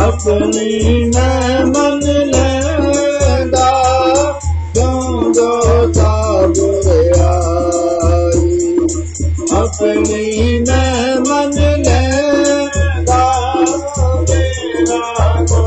अपनी न मन लेंदा क्यों जो ताबुर आई अपनी न मन लेंदा मेरा को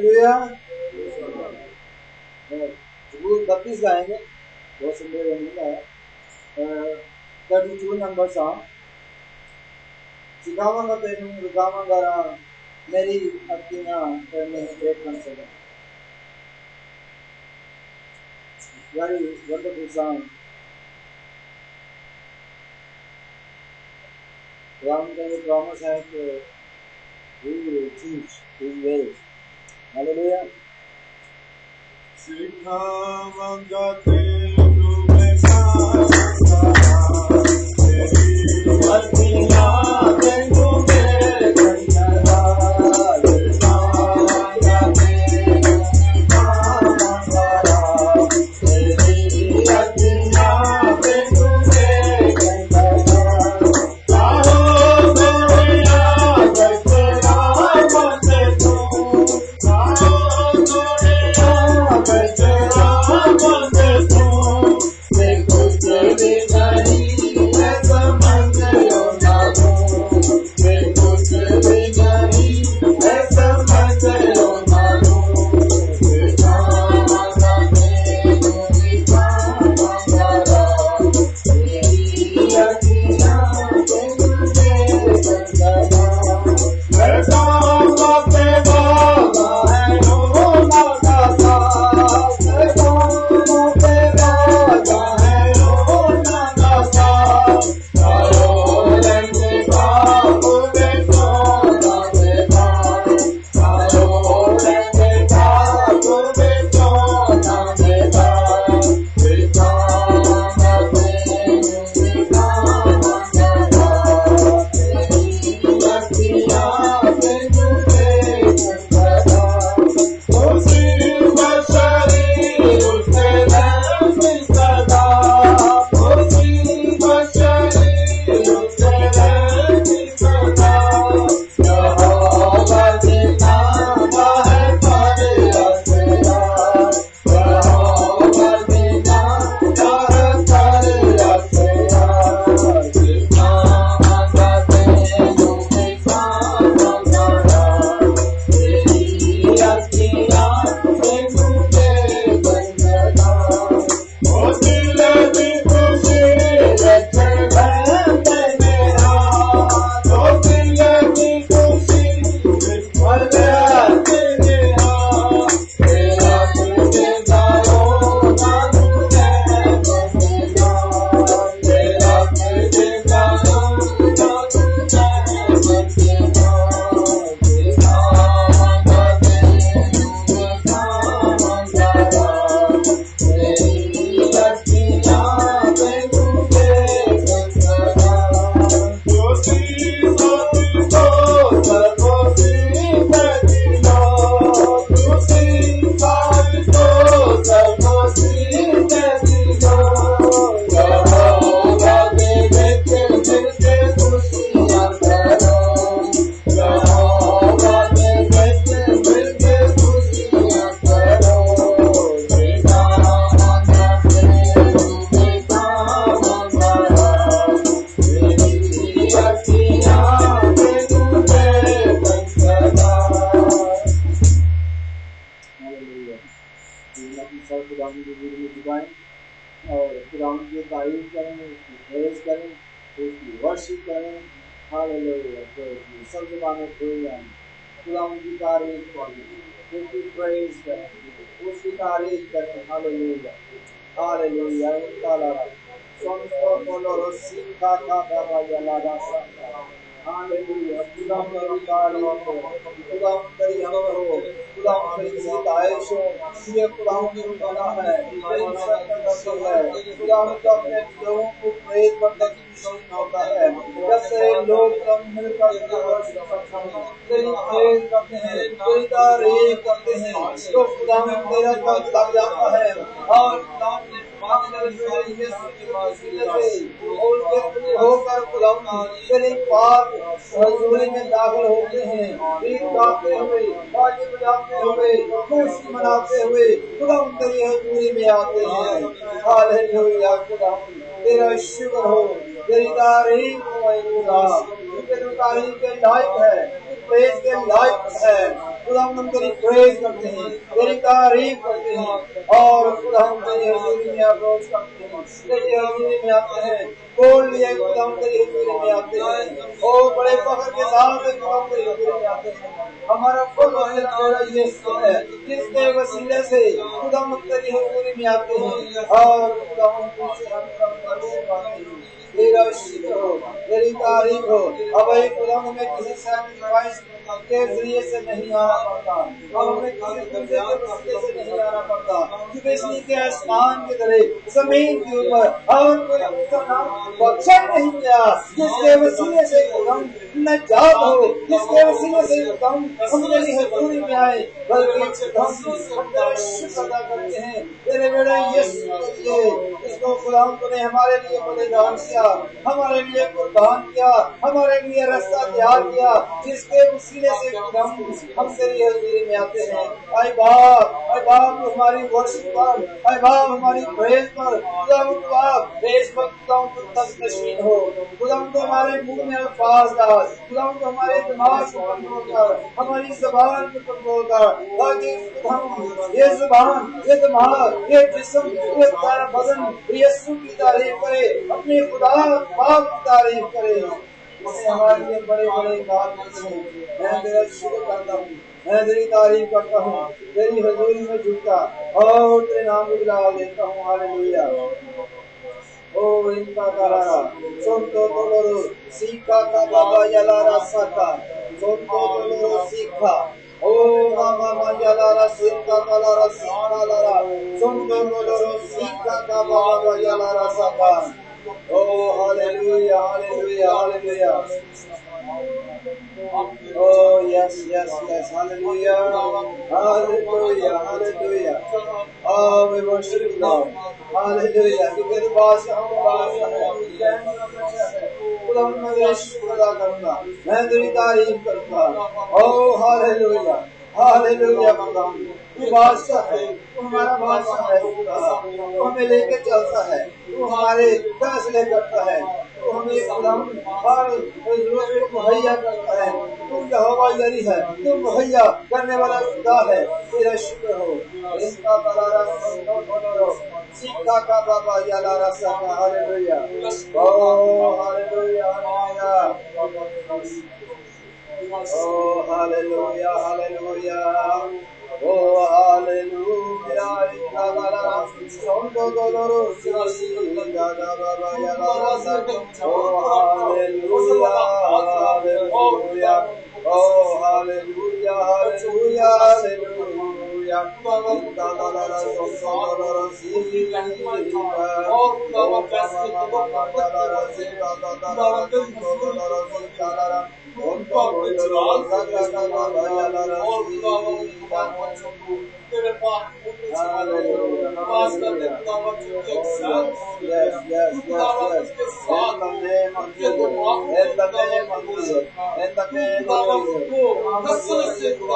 मेरा जरूर 32 गाएंगे, बहुत सुंदर रंगीला है। 32 नंबर सॉन्ग सिखावांगा तेनू रुकावांगा मेरी अखियां नहीं देखन सके। Very wonderful song. राम का ये प्रॉमिस है कि we will teach his ways. Hallelujah. सिखावांगा तेनू मैं सारा तेरी अखियां तेनू देखन सिखावांगा तेनू तेरी अखियां तेनू देखन आओ सोनिया तेरा बंदे तू आओ सोनिया तेरा बंदे तू उसकी वर्शिप करें। हालेलुया, सब ज़बानें खुल जाएं, खुदा उनकी तारीफ करें, उसकी प्रेज करें, उसकी तारीफ करें। Hallelujah, hallelujah. इंशाल्लाह संतो बोलो सीखा था बाबा यलादा सा। हालेलुया, खुदा उनकी तारीफ हो, खुदा उनकी हमद हो, खुदा उनकी सिताइश हो। ये खुदा उनको बना है, ये ईश्वर का रसूल है। खुदा उनको अपने लोगों को प्रेज करने की मशीन होता है। जब से लोग सब मिलकर तेरी प्रेज करते हैं, तेरी तारीफ करते हैं, तो खुदा में तेरा पद लग जाता है। और खुदा ने होकर खुदा तेरी पाक हजूरी में दाखिल होते हैं, गीत गाते हुए, बाजे बजाते हुए, खुशी मनाते हुए खुदा तेरी हजूरी में आते हैं। हालेलुया, खुदा तेरा शुक्र हो, तेरी तारीफ हो खुदा, तेरी तारीफ के लायक है, प्रेज के लायक है। खुदा हम तेरी प्रेज करते हैं, तेरी तारीफ करते हैं और खुदा हम तेरी हजूरी में अप्रोच करते हैं, तेरी हजूरी में आते हैं। बोल लिए खुदा हम तेरी हजूरी में आते हैं, ओ बड़े फख्र के साथ खुदा हम तेरी हजूरी में आते हैं। हमारा खुद मेरा यीशु है, जिसके वसीले से खुदा हम तेरी हजूरी में आते हैं और खुदा हम तुझसे हम पाते हैं। तेरा शुक्र हो, तेरी तारीफ हो। अब खुदा हमें किसी सैक्रिफाइस के जरिए से नहीं आना पड़ता, अब हमें किसी पूजे के वसीले से नहीं आना पड़ता, क्योंकि इसलिए के आसमान के तले जमीन के ऊपर और कोई दूसरा नाम बख्शा नहीं गया जिसके वसीले से हम नजात हो, जिसके वसीले से हम तेरी हजूरी में आए, बल्कि हम तेरा शुक्र अदा करते हैं तेरे बेटे यीशु के लिए, जिसको खुदा ने हमारे लिए बलिदान किया, हमारे लिए कुर्बान किया, हमारे लिए रास्ता तैयार किया, जिसके वसीले से हम तेरी हजूरी में आते हैं। आए बाप हमारी वर्शिप पर, आए बाप हमारी प्रेज पर, खुदा बाप इस वक्त तक नशीन हो, खुदा हमारे मुंह में अल्फाज डाल, खुदा हमारे दिमाग को कंट्रोल कर, हमारी ज़बान को कंट्रोल कर, ताकि ये ज़बान, ये दिमाग, ये जिस्म, ये सारा बदन यीशु की तारीफ करे, अपने खुदा बाप की तारीफ करे। इसने हमारे लिए बड़े बड़े काम किए हैं। मैं तेरा शुक्र करता हूँ, मैं तेरी तारीफ करता हूँ, तेरी हजूरी में झुकता और तेरे नाम को बुला देता हूँ। हालेलुया। ओ इनका करारा सोंतो तोलोरो सीखा का बाबा यलारा साका सोंतो तोलोरो सीखा ओ मामा यलारा सीखा कलारा सीखा लारा सोंतो तोलोरो सीखा का बाबा यलारा साका। Oh hallelujah, hallelujah, hallelujah. Oh yes, yes, yes, hallelujah, hallelujah, hallelujah. Oh, we worship you, Lord, hallelujah. क्योंकि तू बादशाह है, खुदा मैं तेरा शुक्र अदा करूँगा, मैं तेरी तारीफ करूँगा। Oh hallelujah, hallelujah। खुदा तू बादशाह है, तू हमारा बादशाह है, तू हमें लेके चलता है, तू हमारे फैसले करता है, तू हमें हर जरूरत को मुहैया करता है, तू यहोवा यरी है, तू मुहैया करने वाला खुदा है। तेरा शुक्र हो। इसका बलारा सीखा का बाबा यालारा साका। Hallelujah, oh hallelujah, hallelujah, oh hallelujah, hallelujah, oh hallelujah. इनका बलारा सोंदो दोलोरो सीखा का बाबा यालारा साका। Oh hallelujah, hallelujah, oh hallelujah, hallelujah, hallelujah. इनका बलारा सोंदो दोलोरो सीखा और फैसले को यालारा सीखा का बाबा दोलोरो सीखा लारा उनको बोलो का बाबा यालारा सीखा। तेरे पास hallelujah, hallelujah. Yes, yes, yes, yes. In the name of Jesus, in the name of Jesus, in the name of Jesus, in the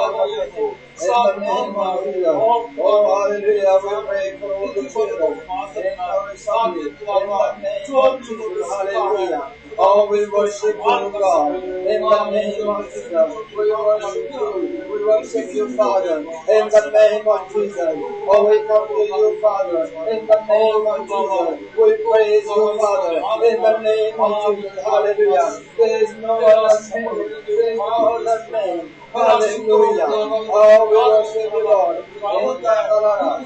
name of Jesus. Oh, hallelujah, we pray for all the children in our assembly, in the name of Jesus, hallelujah. Oh, we worship you, God. In the name of Jesus, we worship you. We worship you, Father. In the name of Jesus. Oh, we come to you, Father. In the name of Jesus, we praise you, Father. In the name of Jesus, hallelujah. There is no other name. There is no other name. Hallelujah. Oh, we worship you, Lord. Hallelujah.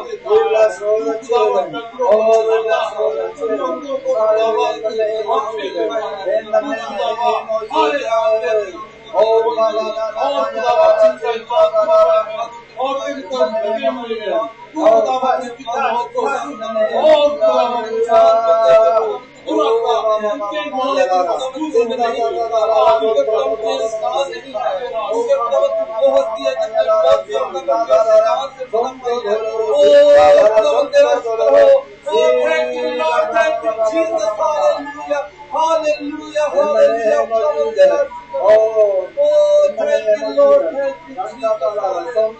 We bless all the children. Oh, we bless all the children. Hallelujah. In the name of Jesus. In the name of Jesus. Oh, Hallelujah, hallelujah. Oh, thank you, Lord. Thank you, Jesus. Hallelujah,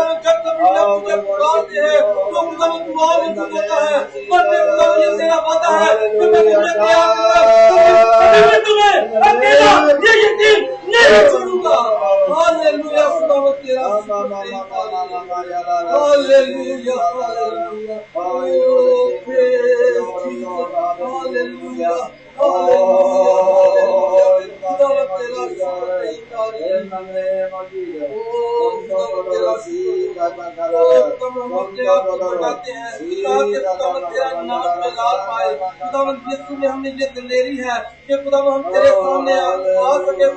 hallelujah, hallelujah. Oh, praise Jesus. Hallelujah, hallelujah. In the name of Jesus. हमने ये दिलेरी है कि खुदावन हम तेरे सामने आ सके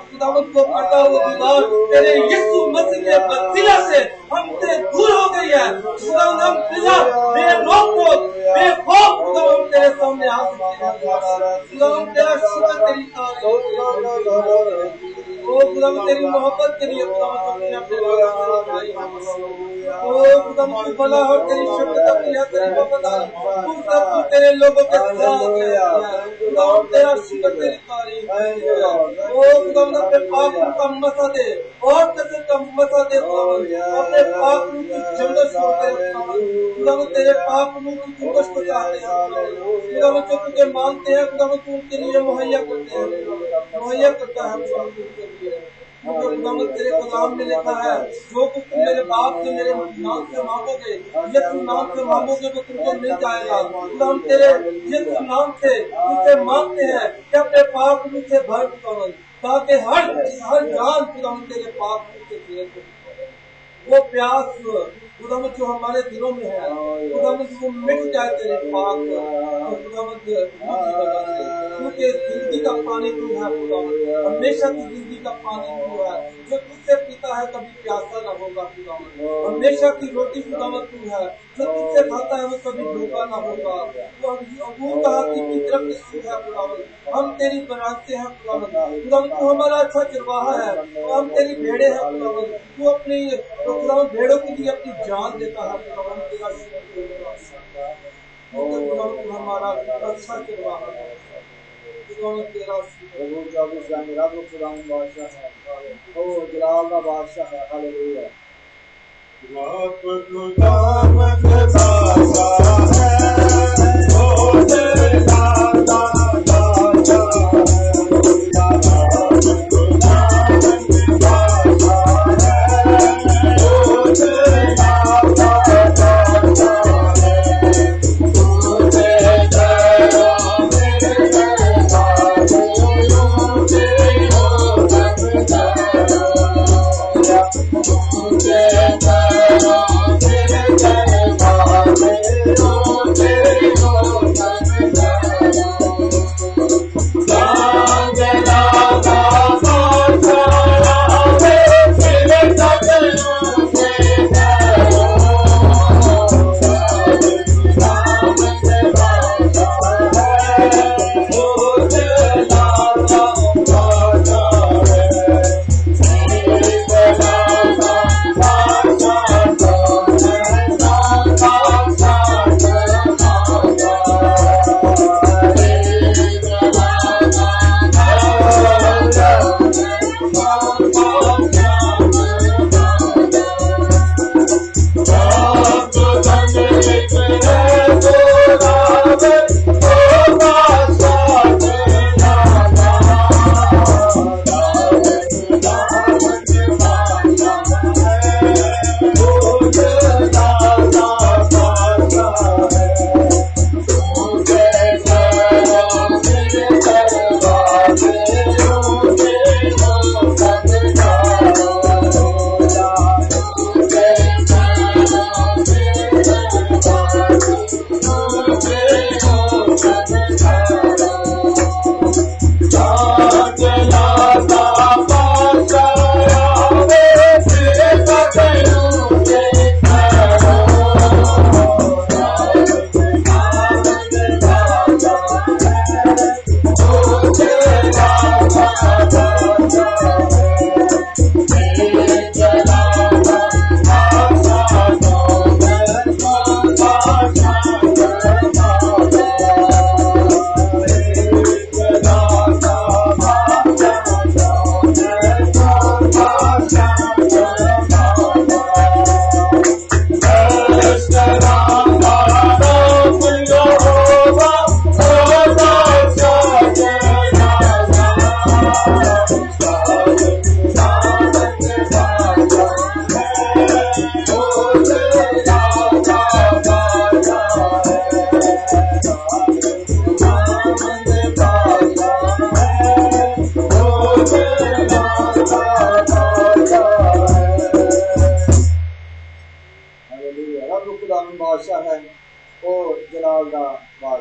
खुदावन को कटा हुआ दीवार तेरे यीशु मसीह के वसीला से हमसे दूर हो गई है खुदावन हम बेरोक बेखौफ खुदावन हम तेरे सामने आ सकते हैं खुदावन तेरा शुक्र तेरी तारीफ ओ खुदावन तेरी मोहब्बत के लिए खुदावन ओ खुदावन तू भला हो तेरी शुक्रता के लिए तेरी मोहब्बत तू सब तेरे लोगों के साथ खुदावन तेरा शुक्र तेरी तारीफ ओ खुदावन अपने पाप का मसा दे और कसर का मसा दे अपने पाप की जन्नत छोड़ते खुदावन तेरे पाप की जुम्मत को चाहते हैं खुदावन जो तुझे मांगते हैं खुदावन तू उनके लिए मुहैया करते हैं मुहैया करता है खुदावन तेरे कलाम में लिखा है जो कुछ तुम मेरे बाप से मेरे नाम से मांगोगे यीशु नाम से मांगोगे तो तुमको मिल जाएगा खुदावन तेरे यीशु नाम से तुझसे मांगते हैं कि अपने पाप मुझसे भर खुदावन ताकि हर जान खुदावन तेरे पाप मुझसे वो प्यास खुदावन जो हमारे दिलों में है खुदावन वो मिट जाए तेरे पाप खुदावन क्योंकि जिंदगी का पानी तू है खुदावन हमेशा की जिंदगी का पानी तू है जो तुझसे पीता है कभी प्यासा न होगा खुदावन हमेशा की रोटी खुदावन तू है जो तुझसे खाता है वो कभी भूखा न होगा वो कहा कि तरफ तू है खुदावन हम तेरी बनाते हैं खुदावन खुदावन तू हमारा अच्छा चरवाहा है हम तेरी भेड़े हैं खुदावन तू अपनी खुदावन भेड़ों के लिए अपनी जान देता है खुदावन तेरा खुदावन तू हमारा अच्छा चरवाहा है खुदावन तेरा प्रभु 24 का मेरा तो खुदावन बादशाह है ओ जलाल का बादशाह है हालेलुया रब खुदावन बादशाह है ओ तेरे दाता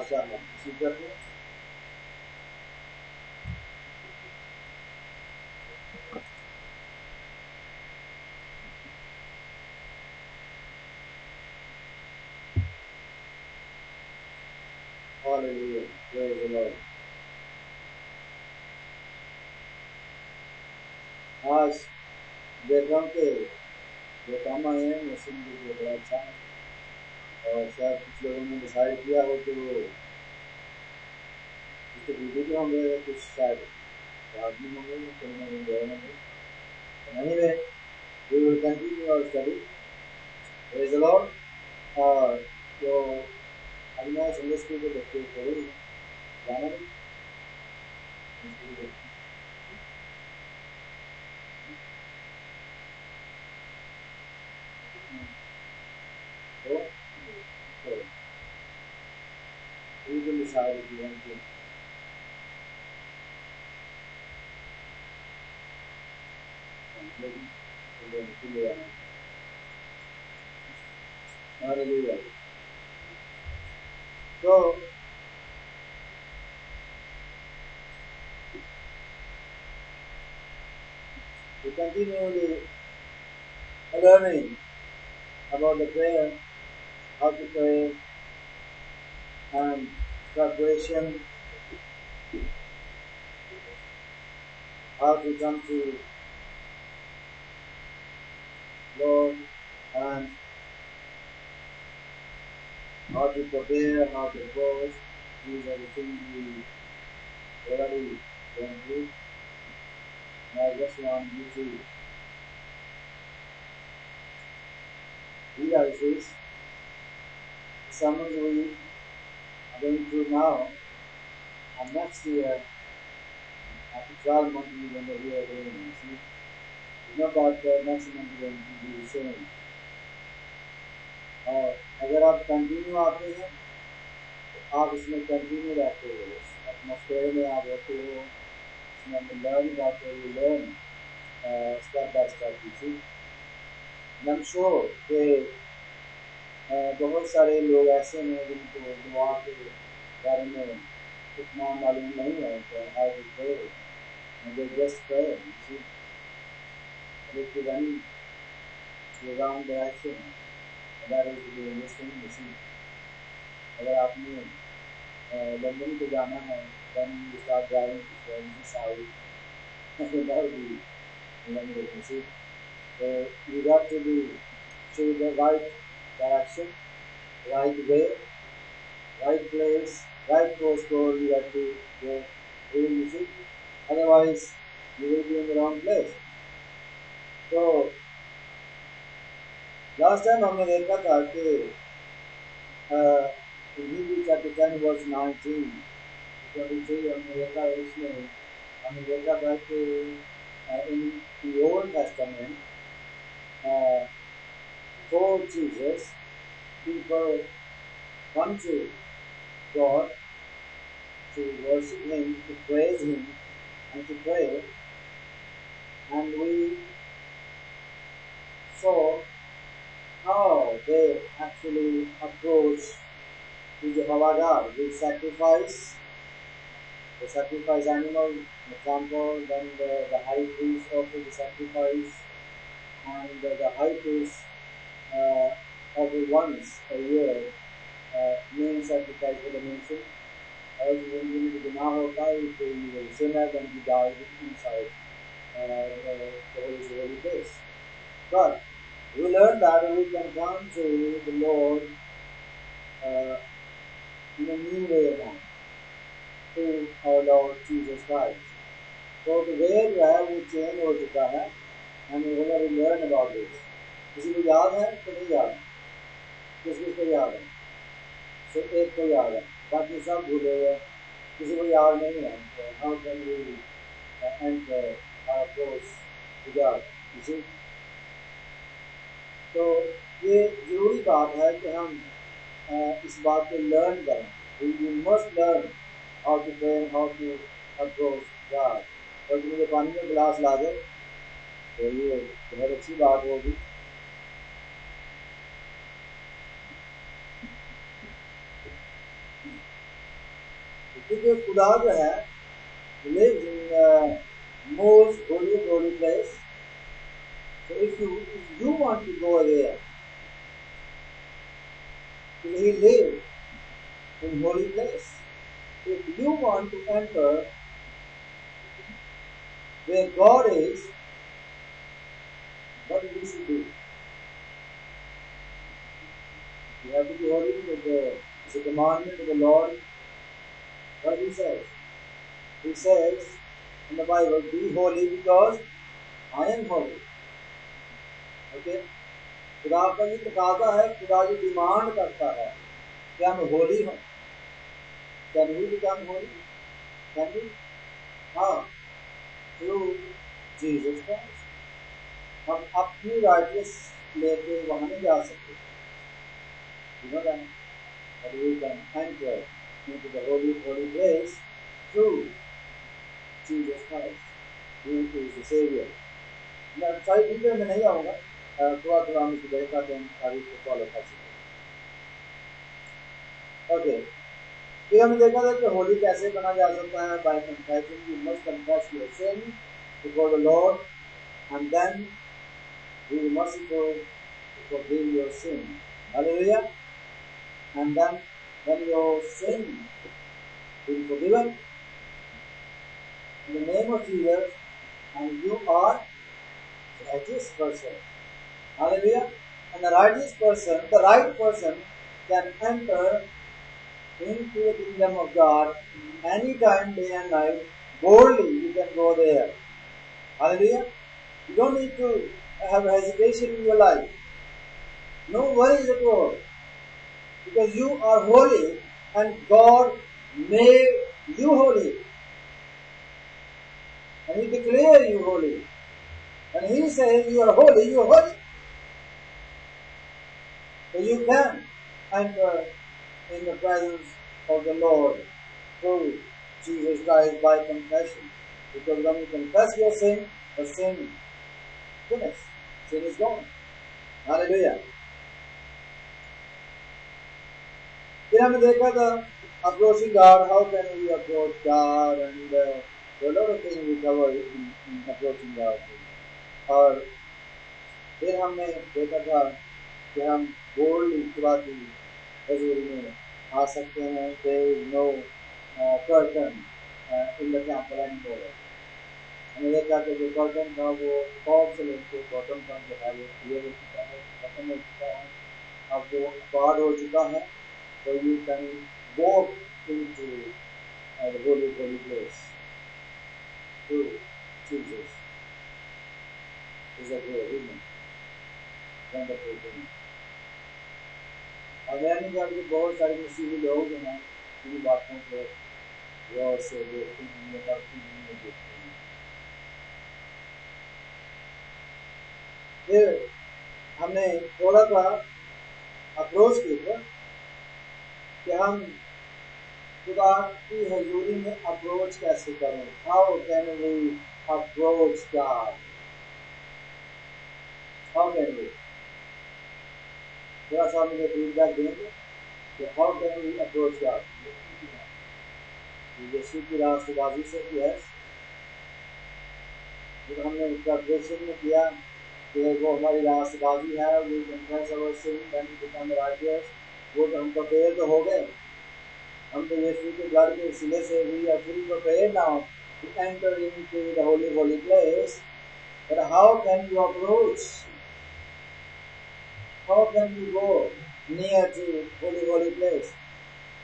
माशाअल्लाह शुक्र है। Hallelujah. Praise the Lord. आज देख रहा हूँ कि जो काम आए हैं मौसम भी बड़ा अच्छा है और शायद कुछ लोगों ने डिसाइड किया हो कि वो इसके वीडियो होंगे कुछ शायद आदमी होंगे कहीं ना कहीं गए होंगे नहीं वे we will continue our study praise the Lord. और जो अभी मैं संडे स्कूल के बच्चे को जाना नहीं तो we will decide if you want to. Hallelujah. So, we continue the learning about the prayer, how to pray, and preparation, how to come to Lord, and how to prepare, how to pose. These are the things we already went through. I just want you to realize this. Some of you are going through now, and next year, after 12 months, you're going to hear again. See, it's not that next month you're going to be the same. और अगर आप continue आते हैं तो आप इसमें continue रहते हो, एटमोस्फेयर में आप रहते हो, इसमें हम लर्न करते हो, learn step by step. You I am sure कि बहुत सारे लोग ऐसे हैं जिनको दुआ के बारे में इतना मालूम नहीं है कि how to pray, they just pray. See, if you run the wrong direction, that is the listening. You see, अगर आपने लंदन को जाना है, then you start driving from the south, that will be London. You see, so you got to be choose the right direction, right way, right place, right postcode. You got to go through. You see, otherwise you will be in the wrong place. So last time हमने देखा था कि Hebrew chapter 10 verse 19 23 हमने देखा, उसमें हमने देखा था कि in the Old Testament before Jesus people come to God to worship Him, to praise Him, and to pray, and we saw how they actually approach to Jehovah God with sacrifice. They sacrifice animal, the example, then the high priest offered the sacrifice, and the high priest offered once a year main sacrifice for the nation. और जिनके गुनाह होता है तो you sinner then you die inside the holy place. But we learned that we can come to the Lord in a new way again, through our Lord Jesus Christ. So the way जो है वो change हो चुका है, and we already learned about this. किसी को याद है तो नहीं याद, किसी को याद है, सिर्फ एक को याद है, बाकी सब भूले हुए, किसी को याद नहीं है. So how can we enter our approach to God? You see? तो ये जरूरी बात है कि हम इस बात को लर्न करें. We must learn how to pray and how to approach God. और मुझे पानी का गिलास ला दो तो ये बहुत अच्छी बात होगी. क्योंकि खुदा जो है lives in the most holy place. So if you want to go there, He lives in holy place. If you want to enter where God is, what we should do? You have to be holy. It's a commandment of the Lord. What He says? He says in the Bible, be holy because I am holy. Okay? खुदा का ये तकाजा है, खुदा जो demand करता है कि हम होली हों. Can we become holy? Can we? हाँ, through Jesus Christ. हम अपनी righteous लेके वहाँ नहीं जा सकते. You know that? But we can enter into the holy place through Jesus Christ, who is the Savior. मैं सारी डिटेल में नहीं आऊँगा, थोड़ा हम इसे देखा तो हम सारी को फॉलो कर सकते. ओके, फिर हमने देखा था कि होली कैसे बना जा सकता है. By confessing, you must confess your sin before the Lord and then He will merciful to forgive your sin. Hallelujah. And then when your sin is forgiven in the name of Jesus, and you are a righteous person. Hallelujah. And the righteous person, the right person, can enter into the kingdom of God anytime, day and night. Boldly you can go there. Hallelujah. You don't need to have hesitation in your life. No worries at all. Because you are holy and God made you holy. And He declared you holy. And He says you are holy, you are holy. So you can enter in the presence of the Lord through Jesus Christ by confession. Because when you confess your sin, the sin finished. Sin is gone. Hallelujah. फिर हमने देखा था approaching God, how can we approach God, and there are a lot of things we cover in approaching God. और फिर हमने देखा था कि हम बोल्डली खुदा की हज़ूरी में आ सकते हैं. There is no curtain in the temple anymore. हमने देखा कि जो कर्टन था वो टॉप से लेकर बॉटम तक जो है वो क्लियर हो चुका है, खत्म हो चुका है, अब वो पार हो चुका है. So you can walk into the holy place through Jesus. Is a great, isn't it? Wonderful thing. और मैंने कहा कि बहुत सारे मसीही लोग हैं इन बातों को गौर से देखते हैं, करते हैं, देखते हैं. फिर हमने थोड़ा सा अप्रोच किया कि हम खुदा की हजूरी में अप्रोच कैसे करें. How can we approach God? How can we? थोड़ा सा मुझे फीडबैक देंगे कि how can we approach God. यीशु की रास्तबाजी से किया. फिर हमने प्रिपरेशन में किया कि वो हमारी रास्तबाजी है, वो confess our sin then become righteous. वो तो हम प्रिपेयर तो हो गए, हम तो यीशु के ब्लड के वसीले से we are fully prepared now to enter into the holy place. But how can you approach? How can you go near to holy place?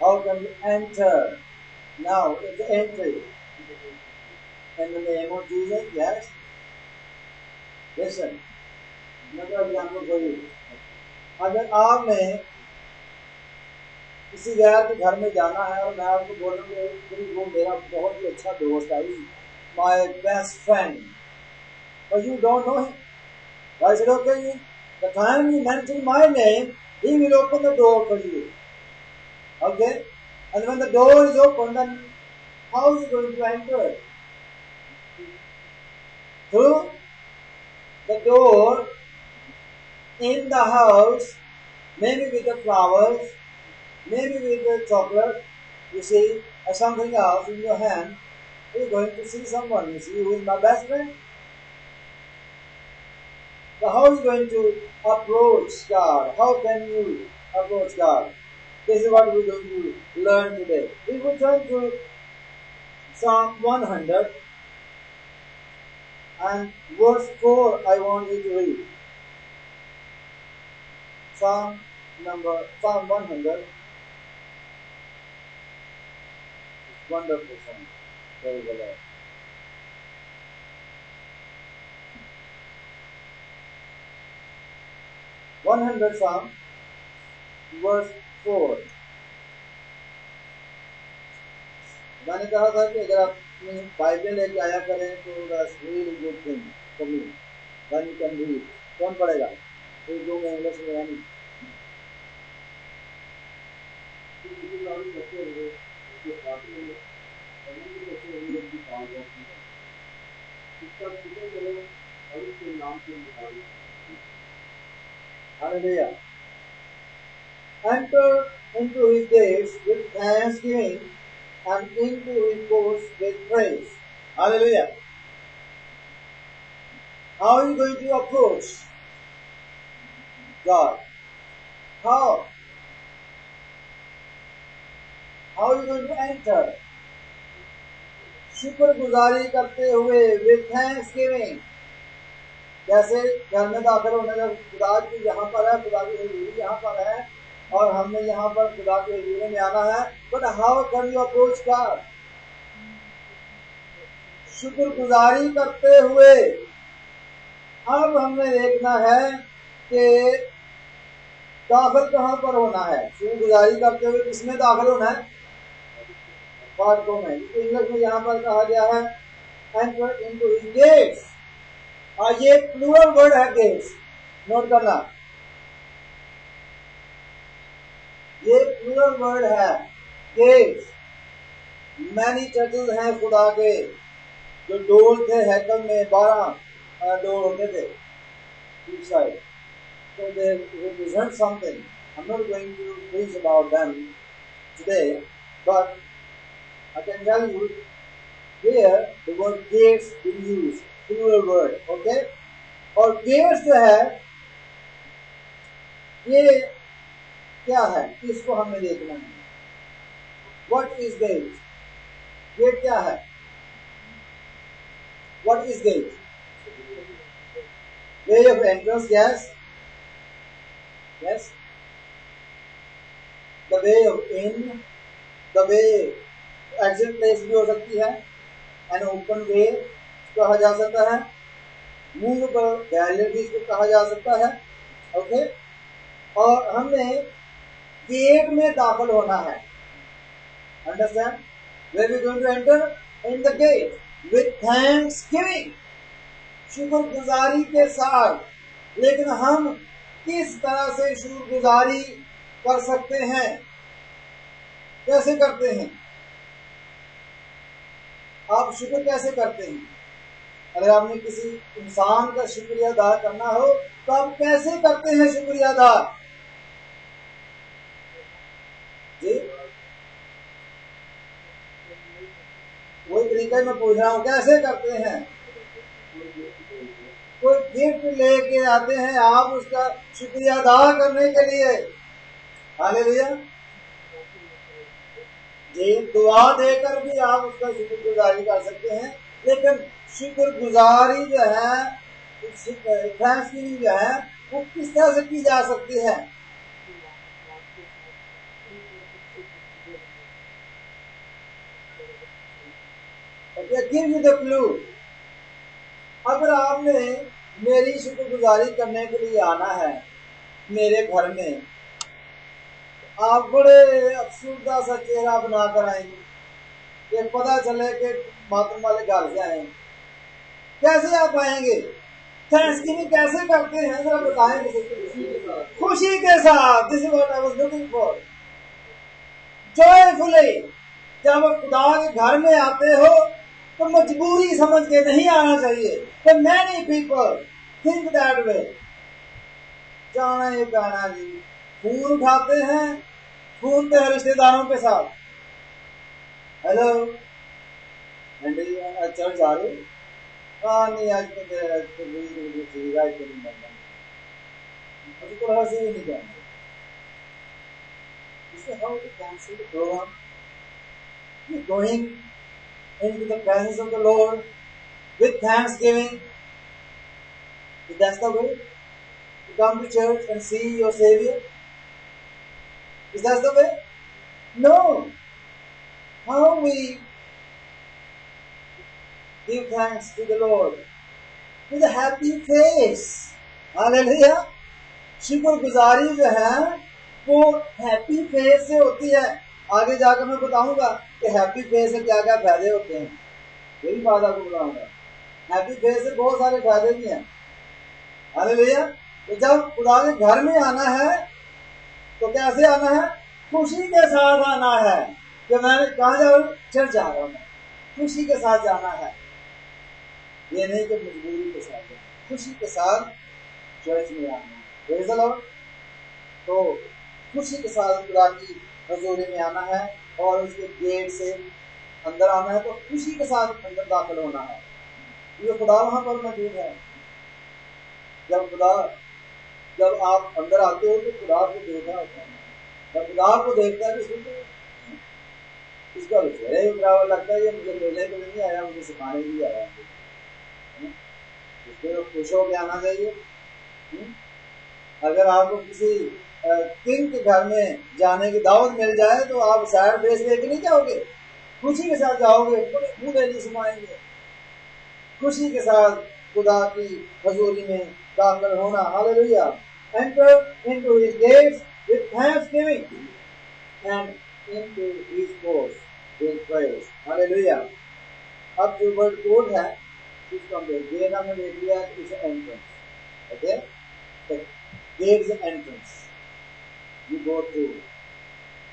How can you enter now in the entry in the name of Jesus? Yes. Listen, मतलब example for you. अगर आपने किसी गैर के घर में जाना है और मैं आपको बोलूँगा कि वो मेरा बहुत ही अच्छा दोस्त है, my best friend, but you don't know him. I said, okay, the time you mention my name, he will open the door for you. Okay? And when the door is open, then how are you going to enter? Through the door in the house, maybe with the flowers, maybe with the chocolate. You see, or something else in your hand, you're going to see someone. You see, who is my best friend? So how are you going to approach God? How can you approach God? This is what we're going to learn today. We will turn to Psalm 100 and verse 4 I want you to read. Psalm 100. Wonderful song. Praise the Lord. Psalm verse 4. मैंने कहा था कि अगर आप अपनी Bible लेके आया करें तो that's really good thing for me. Then you can read. कौन पढ़ेगा? तो जो मैं इंग्लिश में है नहीं. Hallelujah. Enter into his gates with thanksgiving and into his courts with praise. Hallelujah. How are you going to approach God? How? How are you going to enter? शुक्रगुजारी करते हुए with thanksgiving. जैसे घर में दाखिल होने का खुदा की यहाँ पर है, खुदा की हजूरी यहाँ पर है और हमने यहाँ पर खुदा की हजूरी में आना है. But how can you approach God? शुक्रगुजारी करते हुए. अब हमने देखना है कि दाखिल कहाँ पर होना है. शुक्रगुजारी करते हुए किसमें दाखिल होना है? फाटकों में. इंग्लिश में यहाँ पर कहा गया है enter into his gates. और ये प्लूरल वर्ड है गेट्स. नोट करना, ये प्लूरल वर्ड है गेट्स. मैनी चर्चेस हैं खुदा के. जो डोर थे हैकल में 12 डोर होते थे each side. So they represent something. I'm not going to preach about them today, but I can tell you here the word gates is used. Plural word. Okay. और gates जो है ये क्या है, इसको हमें देखना है. What is get? गेट क्या है? What is get? Way of entrance. Yes yes. The way of in, the way exit place भी हो सकती है. एन ओपन वे कहा जा सकता है. मूव पर गैलरी को कहा जा सकता है. ओके. और हमने गेट में दाखिल होना है. Understand? Where we going to enter in the gate with thanksgiving. शुक्रगुजारी के साथ. लेकिन हम किस तरह से शुक्रगुजारी कर सकते हैं? कैसे करते हैं? आप शुक्र कैसे करते हैं? अगर आपने किसी इंसान का शुक्रिया अदा करना हो तो आप कैसे करते हैं शुक्रिया अदा? जी वही तरीका मैं पूछ रहा हूँ, कैसे करते हैं? कोई गिफ्ट लेके आते हैं आप उसका शुक्रिया अदा करने के लिए. हालेलुया. जी दुआ देकर भी आप उसका शुक्रगुजारी कर सकते हैं. लेकिन शुक्रगुजारी जो है, थैंक्सगिविंग जो है, वो किस तरह से की जा सकती है? Give you the clue. अगर आपने मेरी शुक्रगुजारी करने के लिए आना है मेरे घर में, आप बड़े अफसुर्दा सा चेहरा बनाकर आएंगे. ये पता चले कि मातम वाले घर से आए. कैसे आप आएंगे? थैंक्सगिविंग कैसे करते हैं जरा बताएं. खुशी के साथ. This is what I was looking for. Joyfully. जब आप खुदा के घर में आते हो तो मजबूरी समझ के नहीं आना चाहिए. तो many people think that way. जाना ये कहना जी, फोन उठाते हैं, फोन पे रिश्तेदारों के साथ. हेलो चर्च आ रहे? हाँ नहीं, आज तो ठीक है, आज तो नहीं बनना, अभी तो हर से भी नहीं जाएंगे। इससे how to cancel the program? You're going into the presence of the Lord with thanksgiving. So that's the way to come to church and see your Savior. Is that the way? No. How we give thanks to the Lord? With a happy face. Hallelujah. शुक्रगुजारी जो है वो happy face से होती है। आगे जाकर मैं बताऊंगा कि हैप्पी फेस से क्या क्या फायदे होते हैं, यही बात आपको बताऊंगा। हैप्पी फेस से बहुत सारे फायदे भी हैं। हालेलुया। तो जब खुदा के घर में आना है तो कैसे आना है? खुशी के साथ आना है। कि मैं कहाँ जा रहा हूँ? चर्च जा रहा हूँ, खुशी के साथ जाना है। ये नहीं कि मजबूरी के साथ, खुशी के साथ चर्च में आना है। तो खुशी के साथ खुदा की हजूरी में आना है और उसके गेट से अंदर आना है, तो खुशी के साथ अंदर दाखिल होना है। ये खुदा वहां पर मौजूद है। जब आप अंदर आते हो तो खुदा को देखा होता है। जब खुदा को देखता है तो इसका चेहरा ही उतरा हुआ लगता है, ये मुझे लेने के लिए नहीं आया, मुझे सिखाने के लिए आया है। इसको खुश होकर आना चाहिए। अगर आपको किसी किंग के घर में जाने की दावत मिल जाए तो आप सैड फेस लेके नहीं जाओगे, खुशी के साथ जाओगे, पूरे नहीं सुनाएंगे। खुशी के साथ खुदा की हजूरी में दाखिल होना। Hallelujah. Enter into his gates with thanksgiving and into his courts with praise. Hallelujah. अब जो वर्ड कोड है इसको हम गेट हमने देख लिया, इस entrance, okay, gate is an entrance. You go through.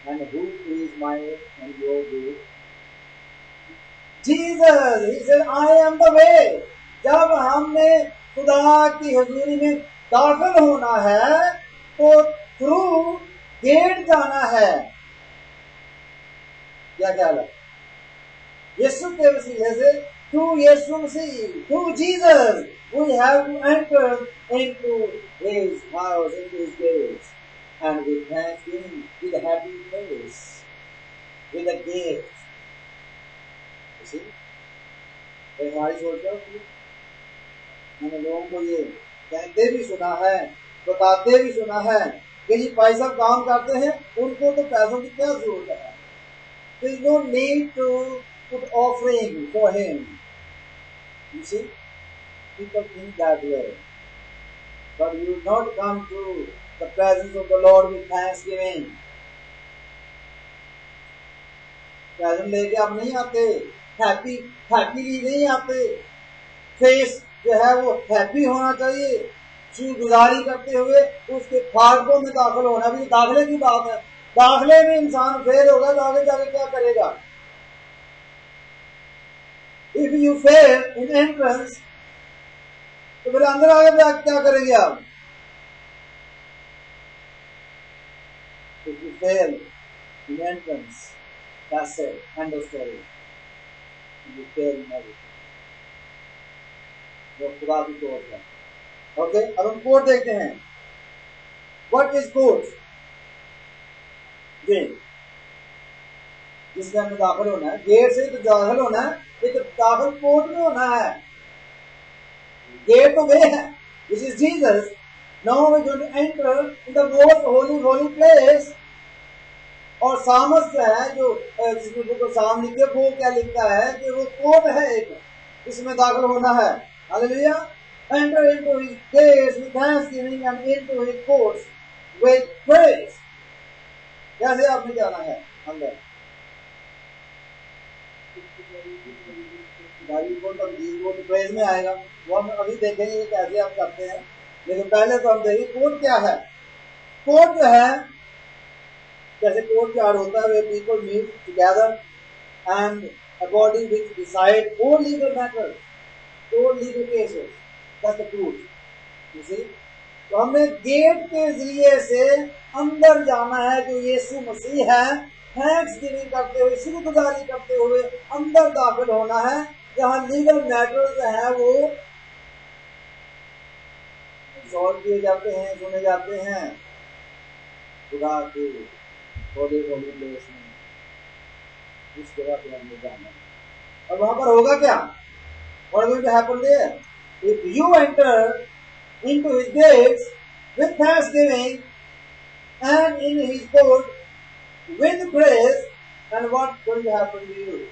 And who is my and your gate? Jesus. He said, I am the way. जब हमने खुदा की हजूरी में दाखिल होना है तो थ्रू गेट जाना है। क्या ख्याल है? यीशु के वसीले से, through Yeshu Masih, through Jesus, we have to enter into his house, into his gates, and with thanksgiving, with a happy face, with a gate. You see? हमारी सोच रहा हूँ, मैंने लोगों को ये कहते भी सुना है, बताते भी सुना है कि जी भाई साहब काम करते हैं, उनको तो पैसों की क्या जरूरत है? There is no need to put offering for him. You see? People think that way. But you will not come to the presence of the Lord with thanksgiving. Present लेके आप नहीं आते, हैप्पीली नहीं आते। फेस जो है वो happy होना चाहिए। शुक्रगुजारी करते हुए उसके फाटकों में दाखिल होना भी दाखिले की बात है। दाखिले में इंसान फेल होगा तो आगे जाके क्या करेगा? If you fail in entrance, तो फिर अंदर आगे क्या करेंगे आप? If you fail in entrance, that's it, end of story. You fail in everything. वो खुदा की कोर्ट है। ओके, अब हम कोर्ट देखते हैं। What is court? गेट, जिसमें हमें दाखिल होना है। गेट से तो दाखिल होना है, लेकिन दाखिल कोर्ट में होना है। गेट तो वे है, which is Jesus. Now we're going to enter in the most holy place. और सामस है जो जिसमें जो साम लिखे, वो क्या लिखता है कि वो कोर्ट है एक, इसमें दाखिल होना है। Hallelujah. Enter into his gates with thanksgiving and into his courts with praise. कैसे आपने जाना है अंदर? वो तो प्रेज में आएगा, वो हम अभी देखेंगे कैसे आप करते हैं। लेकिन पहले तो हम देखें कोर्ट क्या है। कोर्ट जो है, जैसे कोर्ट यार्ड होता है, where people meet together and a body which decide all legal matters, all legal cases. That's the court. You see? तो हमें गेट के जरिए से अंदर जाना है, जो यीशु मसीह है थैंक्स गिविंग करते हुए, शुक्रगुजारी करते हुए अंदर दाखिल होना है, जहां लीगल मैटर्स है वो सॉल्व किए जाते हैं, सुने जाते हैं खुदा के होली प्लेस में। इस जगह पे हमने जाना है। और वहां पर होगा क्या? What is going to happen there? If you enter into his gates with thanksgiving and in his court with praise, then what's going to happen to you?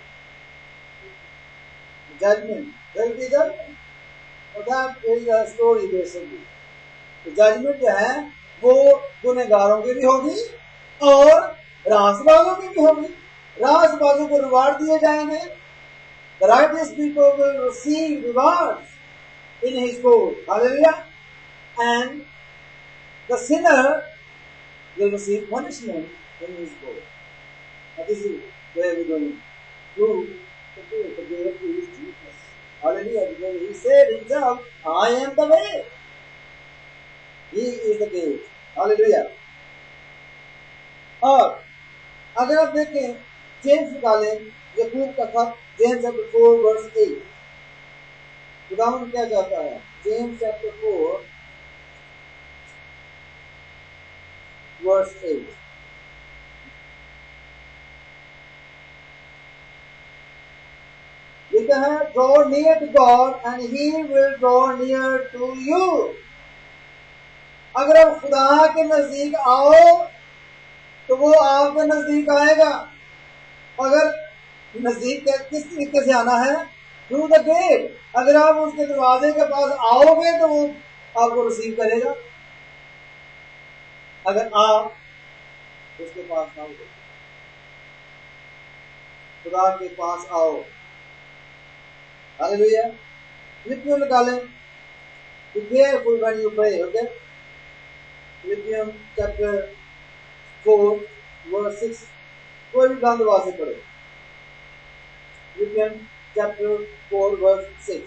Judgment. There will be judgment. So that is the story basically. तो judgement जो है वो गुनहगारों की भी होगी और रासबाजों की भी होगी। रासबाजों को रिवार्ड दिए जाएंगे। The righteous people will receive rewards in his court. Hallelujah. And the sinner will receive punishment in his court. Now this is where we're going to the gate is Jesus. Hallelujah. Because he said himself, I am the way. He is the gate. Hallelujah. और अगर आप देखें James निकालें याकूब का खत James chapter 4 verse 8, खुदावंद क्या चाहता है? जेम्स चैप्टर 4 वर्स 8, लिखा है draw near to God and he will draw near to you. अगर आप खुदा के नजदीक आओ तो वो आपके नजदीक आएगा। अगर नजदीक किस तरीके से आना है? Through the gate. अगर आप उसके दरवाजे के पास आओगे तो वो आपको रिसीव करेगा। अगर आप उसके पास आओगे, खुदा के पास आओ। हालेलुया। फिलिपियों निकालें, be careful when you pray, okay. फिलिपियों चैप्टर 4 वर्स 6, कोई भी गांध से पढ़ो। फिलिपियों चैप्टर 4 वर्स 6।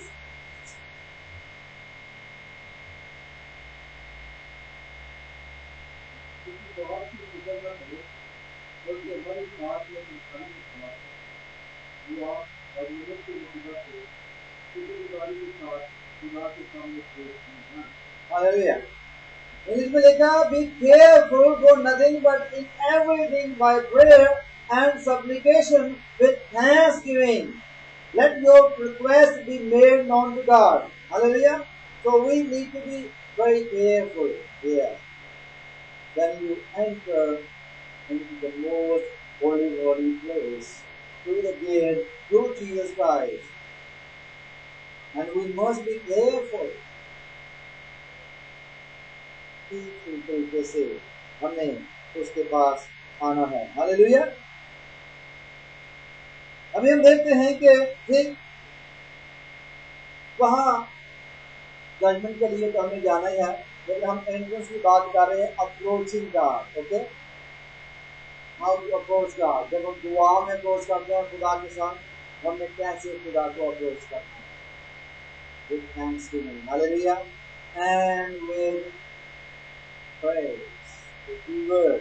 हालेलुया। इसमें लिखा be careful for nothing but in everything by prayer and supplication with thanksgiving let your request be made known to God. Hallelujah. So we need to be very careful here when you enter into the most holy place through the gate through Jesus Christ, and we must be careful तरीके से हमें उसके पास आना है। Hallelujah. अभी हम देखते हैं कि फिर वहां जजमेंट के लिए तो हमें जाना ही है, लेकिन हम एंट्रेंस की बात कर रहे हैं, approaching God. Okay, how to approach God. जब हम दुआ में अप्रोच करते हैं खुदा के साथ, हमें कैसे खुदा को अप्रोच करना है? With Thanksgiving. Hallelujah. And with praise, the key word.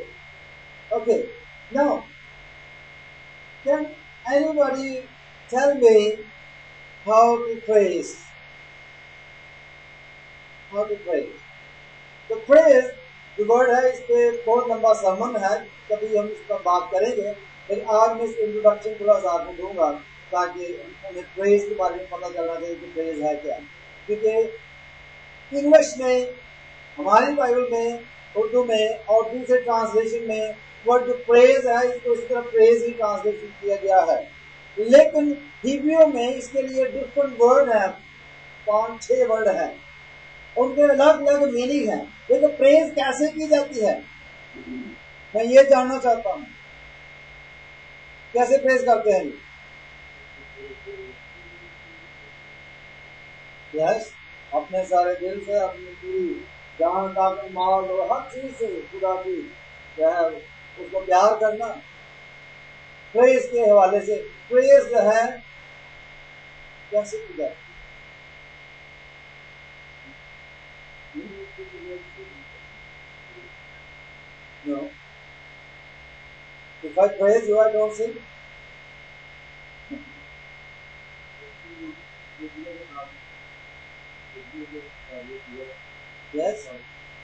Okay, now can anybody tell me how to praise? How to praise? तो praise जो वर्ड है, इस पे बहुत लंबा sermon है, कभी हम इस पर बात करेंगे, लेकिन आज मैं इसका इंट्रोडक्शन थोड़ा सा आपको दूंगा ताकि हमें praise के बारे में पता चलना चाहिए कि praise है क्या। क्योंकि इंग्लिश में, हमारी बाइबल में, उर्दू में और दूसरे ट्रांसलेशन में वर्ड जो प्रेज है इसको इस तरह प्रेज ही ट्रांसलेशन किया गया है, लेकिन हिब्रू में इसके लिए डिफरेंट वर्ड है, 5-6 वर्ड है, उनके अलग अलग मीनिंग है। लेकिन प्रेज कैसे की जाती है मैं ये जानना चाहता हूँ। कैसे प्रेज करते हैं? यस, अपने सारे दिल से, अपनी पूरी जान ताकत माल और हर चीज से खुदा की जो है उसको प्यार करना। प्रेज के हवाले से प्रेज जो है कैसे की जाए? If I praise you, I don't sing. Yes.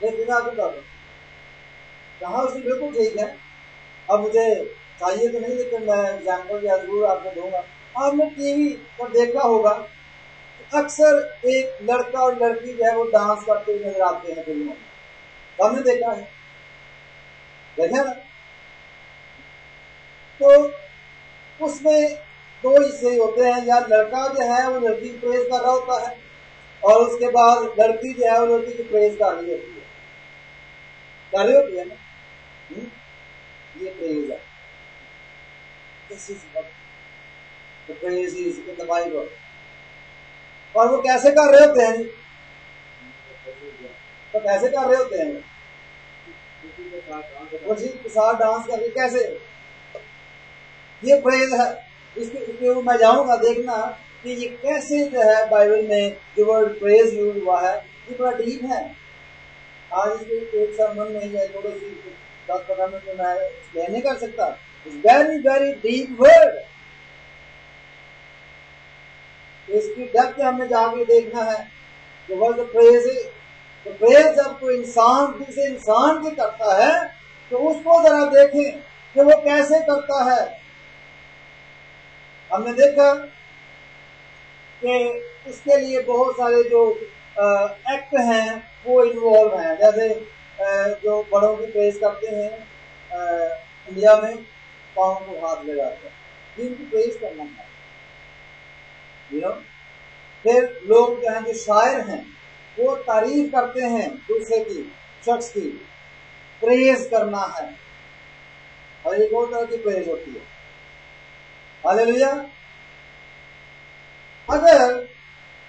लेकिन आप बता दो कहाँ उसकी बिल्कुल ठीक है। अब मुझे चाहिए तो नहीं, लेकिन मैं एग्जाम्पल या जरूर आपको दूंगा। आपने टीवी पर देखा होगा, अक्सर एक लड़का और लड़की जो है वो डांस करते हुए नजर आते हैं फिल्मों में। हमने देखा है, देखा ना? तो उसमें दो हिस्से होते हैं, या लड़का जो है वो लड़की की प्रेज कर रहा होता है, और उसके बाद लड़की जो है वो लड़की की प्रेज कर रही होती है ना। ये प्रेज है। This is what the praise is in the Bible. और वो कैसे कर रहे होते हैं? तो कैसे कर रहे होते हैं? उसी के साथ डांस करके कैसे? ये प्रेज है। इसके मैं जाऊंगा देखना कि ये कैसे जो है बाइबल में जो वर्ड प्रेज यूज हुआ है, ये बड़ा डीप है। आज इसके एक सरमन में या थोड़ी सी 10-15 मिनट में मैं एक्सप्लेन नहीं कर सकता। It's very very deep word. इसकी डेप्थ हमें जाके देखना है। जो वर्ड प्रेज है, तो प्रेज जब कोई इंसान दूसरे इंसान की करता है तो उसको जरा देखें कि वो कैसे करता है। हमने देखा कि उसके लिए बहुत सारे जो एक्ट हैं वो इन्वॉल्व हैं। जैसे जो बड़ों की प्रेज करते हैं इंडिया में, पाँव को हाथ लगाते हैं, इनकी प्रेज करना है, यू नो। फिर लोग जो हैं जो शायर हैं वो तारीफ करते हैं दूसरे की, शख्स की, प्रेज करना है, और एक और तरह की प्रेज होती है। हालेलुया। अगर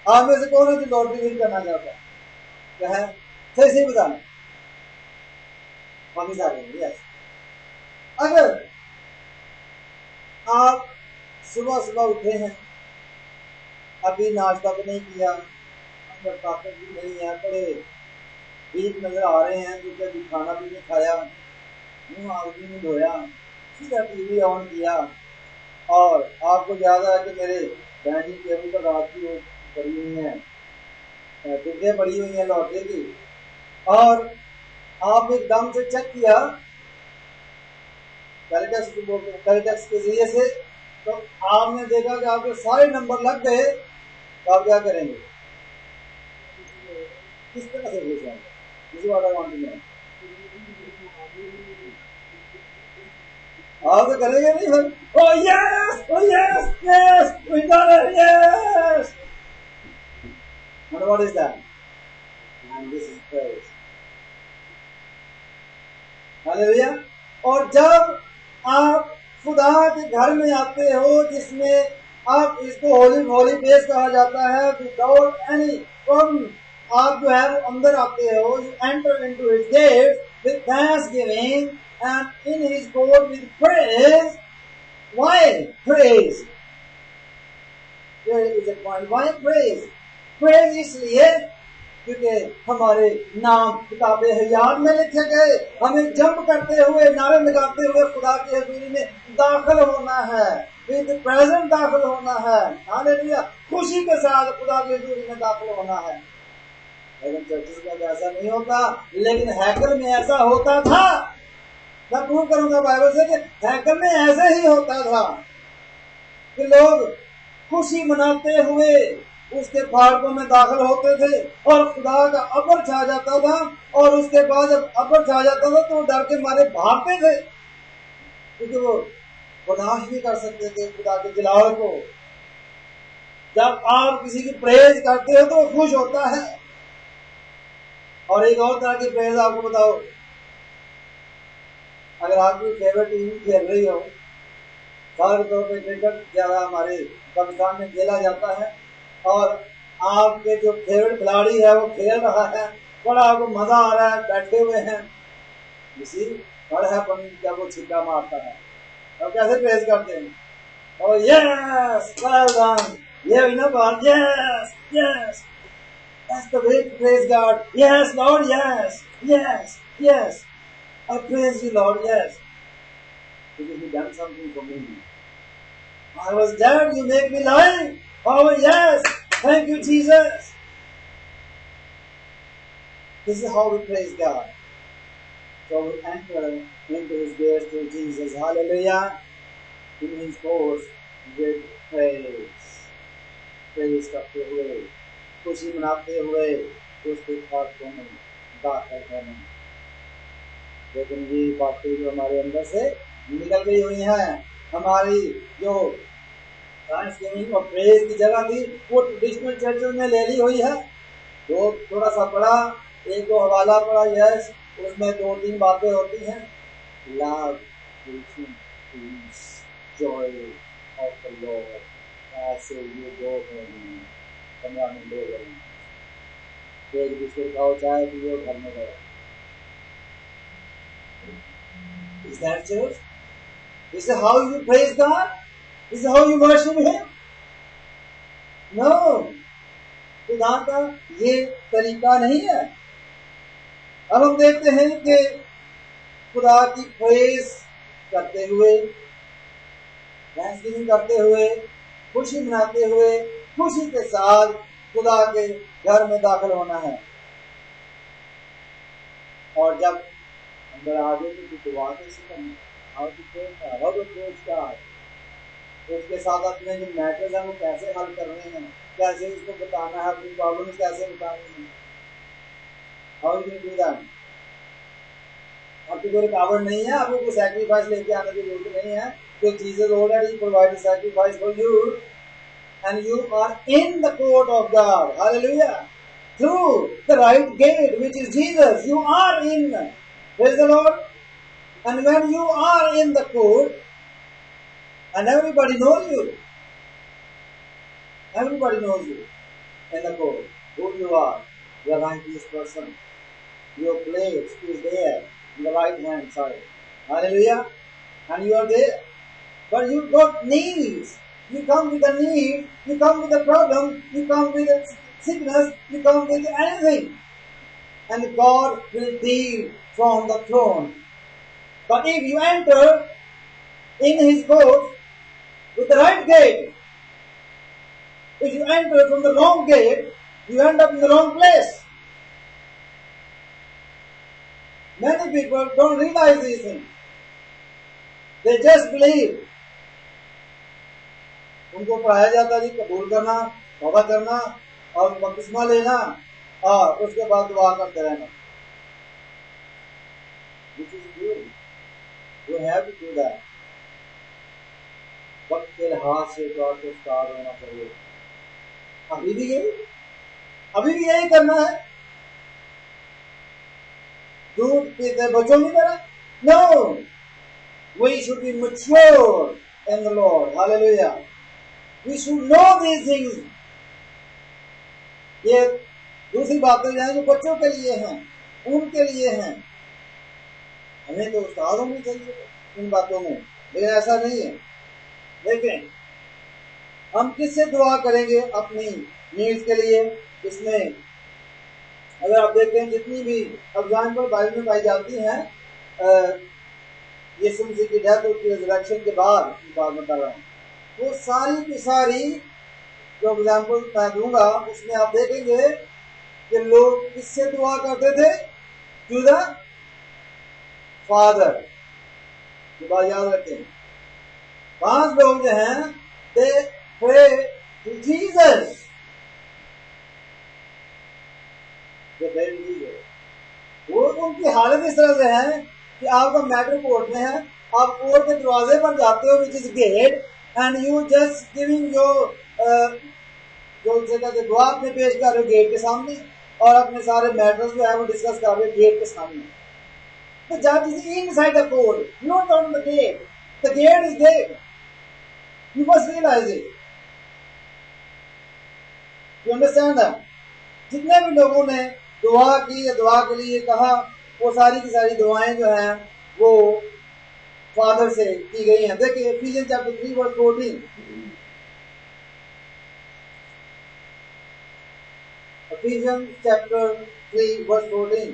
आप में से कौन है जो लॉटरी विन करना चाहता है, क्या है? सही सही बताना। मम्मी साहब, यस। अगर आप सुबह सुबह उठे हैं, अभी नाश्ता भी नहीं किया, अंदर ताकत भी नहीं है, बड़े वीक नजर आ रहे हैं, क्योंकि अभी खाना भी नहीं खाया, मुंह आग भी नहीं धोया, सीधा टीवी ऑन किया, और आपको याद है कि मेरे डाइनिंग टेबल पर रात की वो पड़ी हुई है, टिकटें पड़ी हुई हैं लॉटरी की, और आप एकदम से चेक किया कैलटेक्स के जरिए से, तो आपने देखा कि आपके सारे नंबर लग गए, तो आप क्या करेंगे? किस तरह से भेज जाएंगे? आप तो करेंगे नहीं फिर, oh yes, oh yes, yes, we done it, yes. And what is that? And this is praise. Hallelujah. और जब आप खुदा के घर में आते हो, जिसमें आप इसको होली प्लेस कहा जाता है, विदाउट एनी प्रॉब्लम आप जो है वो अंदर आते हो, you enter into his gate with thanksgiving and in his court with praise. Why praise? There is a point. Why praise? Praise इसलिए क्योंकि हमारे नाम किताबे हयात में लिखे गए, हमें जंप करते हुए, नारे लगाते हुए खुदा की हजूरी में दाखिल होना है, विद प्रेजेंट दाखिल होना है। हालेलुया। खुशी के साथ खुदा की हजूरी में दाखिल होना है। लेकिन चर्चिस में ऐसा नहीं होता, लेकिन हैकल में ऐसा होता था। मैं प्रूव करूंगा बाइबल से कि हैकल में ऐसे ही होता था कि लोग खुशी मनाते हुए उसके फाटकों में दाखिल होते थे, और खुदा का अबर छा जाता था, और उसके बाद जब अबर छा जाता था तो डर के मारे भागते थे, क्योंकि वो बर्दाश्त नहीं कर सकते थे खुदा के जलाल को। जब आप किसी की प्रेज करते हो तो वो खुश होता है। और एक और तरह की प्रेज आपको बताओ, अगर आपकी फेवरेट टीम खेल रही हो, खास तौर पर क्रिकेट ज्यादा हमारे पाकिस्तान में खेला जाता है, और आपके जो फेवरेट खिलाड़ी है वो खेल रहा है, बड़ा आपको मजा आ रहा है, बैठे हुए हैं, इसी बड़ा है जब वो छिक्का मारता है, अब कैसे प्रेज करते हैं? और यस, वेल डन, ये winner ball, yes yes, that's the way to praise God. Yes Lord, yes yes yes, I praise you Lord, yes. because you done something for me. I was dead, you make me live. Oh yes, thank you Jesus. This is how we praise God. So we enter into His gates through Jesus. Hallelujah. In His courts with praise. Praise करते हुए, खुशी मनाते हुए उसके खातों में दाखिल होना। लेकिन ये बातें जो हमारे अंदर से निकल गई हुई हैं, हमारी जो थैंक्सगिविंग और प्रेज की जगह थी वो ट्रेडिशनल चर्चेस में ले ली हुई है। तो थोड़ा सा पढ़ा, एक दो हवाला पढ़ा, यस, उसमें 2-3 बातें होती हैं, love, peace, joy of the Lord, ऐसे ये दो हैं, 15 मिनट हो गए, एक दूसरे का चाय पियो, घर में गए। Is that church? Is it how you praise God? Is it how you worship Him? No. खुदा का ये तरीका नहीं है। अब हम देखते हैं कि खुदा की प्रेज करते हुए, थैंक्सगिविंग करते हुए, खुशी मनाते हुए, खुशी के साथ खुदा के घर में दाखिल होना है। और जब अंदर आगे तो दुआ कैसे करनी, हाउ टू प्रेज गॉड, उसके साथ अपने जो मैटर्स हैं वो कैसे हल करने हैं, कैसे उसको बताना है, अपनी प्रॉब्लम्स कैसे बतानी है। How you do that? आपकी कोई रुकावट नहीं है, आपको कोई सैक्रिफाइस लेके आने की जरूरत नहीं है, तो Jesus already provided sacrifice for you and you are in the court of God. Hallelujah. Through the right gate which is Jesus, you are in, praise the Lord. And when you are in the court and everybody knows you, everybody knows you in the court, who you are, the righteous person, your place is there on the right hand side. Hallelujah. And you are there, but you got needs, you come with a need, you come with a problem, you come with a sickness, you come with anything, and God will deal from the throne. But if you enter in His court with the right gate, if you enter from the wrong gate, you end up in the wrong place. Many people don't realize these things. They just believe. उनको पढ़ाया जाता है कबूल करना, तौबा करना और बपतिस्मा लेना और उसके बाद दुआ करते रहना। Which is good. You have to do that. वक्त के लिहाज से गॉड को स्टार होना चाहिए। अभी भी यही करना है। दूध पीते बच्चों की तरह? No, we should be mature in the Lord. Hallelujah. We should know these things. ये दूसरी बातें जो हैं जो बच्चों के लिए हैं, उनके लिए हैं। हमें तो उस्ताद होनी चाहिए इन बातों में, लेकिन ऐसा नहीं है। देखें, हम किससे दुआ करेंगे अपनी नीड्स के लिए? इसमें अगर आप देखें जितनी भी एग्जाम्पल बाइबल में पाई जाती हैं, यीशु मसीह की डेथ और रिजरेक्शन के बाद की बात बता रहा हूँ, वो सारी की सारी जो एग्जाम्पल मैं दूंगा उसमें आप देखेंगे कि लोग किससे दुआ करते थे? To the father. ये बात याद रखें। 5 लोग जो हैं they pray to Jesus. They pray to Jesus. वो उनकी हालत इस तरह से है कि आपका मैटर कोर्ट में है, आप कोर्ट के दरवाजे पर जाते हो, which is gate, and you just giving your जो उनसे कहते दुआ अपने पेश कर रहे हो गेट के सामने और अपने सारे मैटर्स जो है वो डिस्कस कर रहे हो गेट के सामने। The judge is inside the court, not on the gate. The gate is there. You must realize it. You understand that? जितने भी लोगों ने दुआ की या दुआ के लिए कहा, वो सारी की सारी दुआएं जो हैं वो फादर से की गई हैं। देखिए Ephesians chapter 3 verse 14। Ephesians chapter 3 verse 14.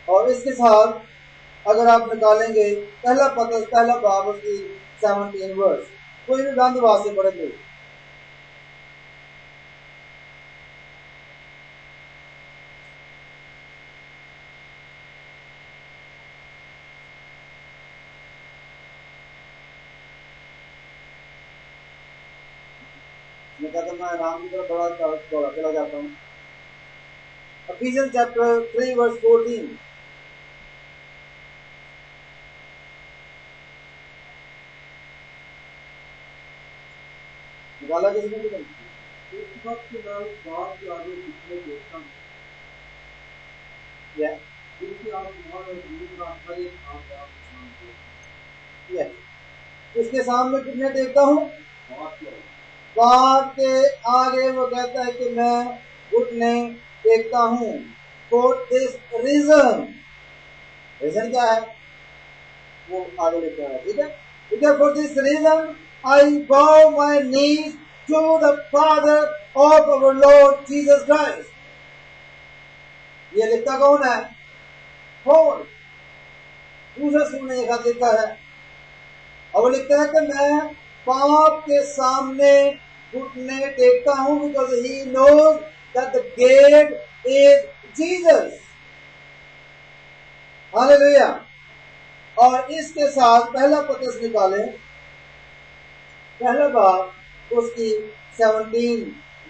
और इसके साथ अगर आप निकालेंगे पहला बाब उसकी 17 वर्स, कोई भी बंद बात से पढ़ेंगे। मैं कहता मैं आराम की तरफ बड़ा चला जाता हूँ। Ephesians chapter 3 verse 14। निकाला किसने? इस वक्त मैं उस बात के आगे पिछले देखता हूँ जिनकी आप तुम्हारे जीवन का हर एक काम उसके सामने कितने देखता हूँ? बाप के आगे वो कहता है कि मैं घुटने देखता हूँ। For this reason क्या है वो आगे लिखा है, ठीक है। For this reason I bow my knees to the Father of our Lord Jesus Christ। ये लिखता कौन है? पॉल। दूसरे सुनने एक हाथ लिखा है और वो लिखता है कि मैं बाप के सामने घुटने टेकता हूं, because he knows that the gate is Jesus। Hallelujah. और इसके साथ पहला पत्रस निकाले, पहला बाब उसकी 17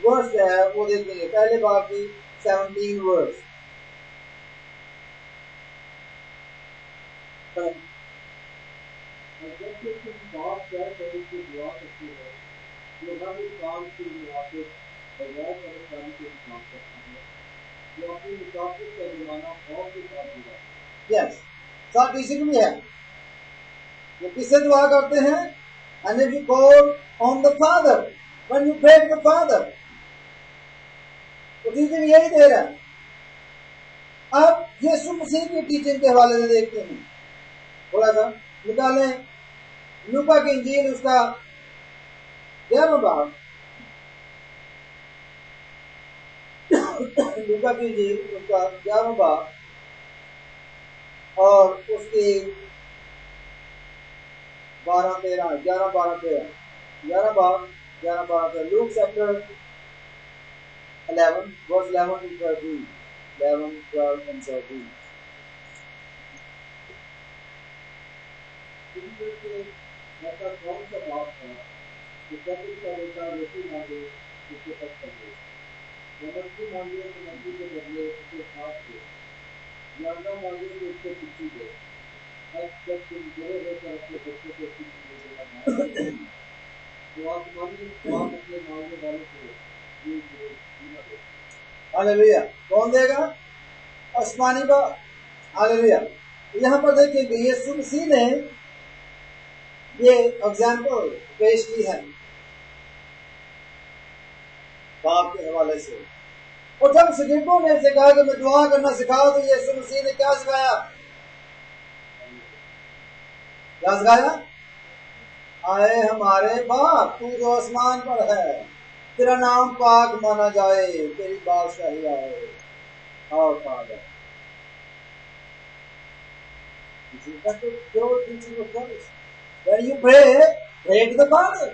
वर्स है वो देखेंगे। पहले बाब की 17 वर्स। बात क्या करने की दुआ करती है, जो हर एक काम के मुनाफिक और गैर परेशानी के काम करता है, जो अपनी मुसाफिर का जुर्माना और के साथ दिया। यस, साथ इसी में है। वो किससे दुआ करते हैं? And if you call on the Father, when you pray to the Father, तो टीचिंग यही दे रहा है। अब यीशु मसीह की टीचिंग के हवाले से देखते हैं, थोड़ा सा निकालें लूका की इंजील उसका 11वां बाब। लूका की इंजील उसका 11वां बाब और उसकी 12-13 11-12-13 11 बाब 11-12-13। Luke chapter 11 verse 11 to 13, 11, 12 and 13। ऐसा कौन सा बात है कि कब्र का बेटा रोटी मांगे उसे तक कर दे, या मछली मांगे तो मछली के बदले उसे साथ दे, या अंडा मांगे तो उसको पिछी दे। अब जब तुम बड़े होकर अपने बच्चों को सीखने देना तो आप अपने मांगने वाले को ये जीना दे। हालेलुया। कौन देगा? आसमानी बाप। हालेलुया। यहाँ पर देखिए यीशु मसीह ने ये एग्जाम्पल पेश की है बाप के हवाले से। और जब शगिर्दों ने से कहा कि मैं दुआ करना सिखाओ, तो यीशु मसीह ने क्या सिखाया? क्या सिखाया? आए हमारे बाप, तू जो आसमान पर है, तेरा नाम पाक माना जाए, तेरी बादशाही आए। और father, when you pray to the Father,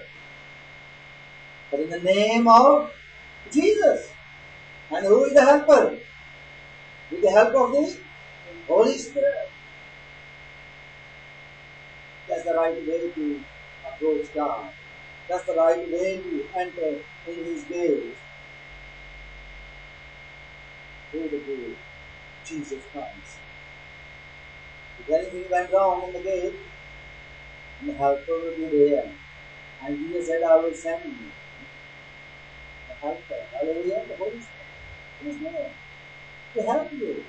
but in the name of Jesus. And who is the helper? With the help of the Holy Spirit. That's the right way to approach God. That's the right way to enter in His gates. Through the gate, Jesus Christ. If anything went wrong in the gate, the helper will be there. And Jesus said, I will send you the helper. Hallelujah, the Holy Spirit is there to help you.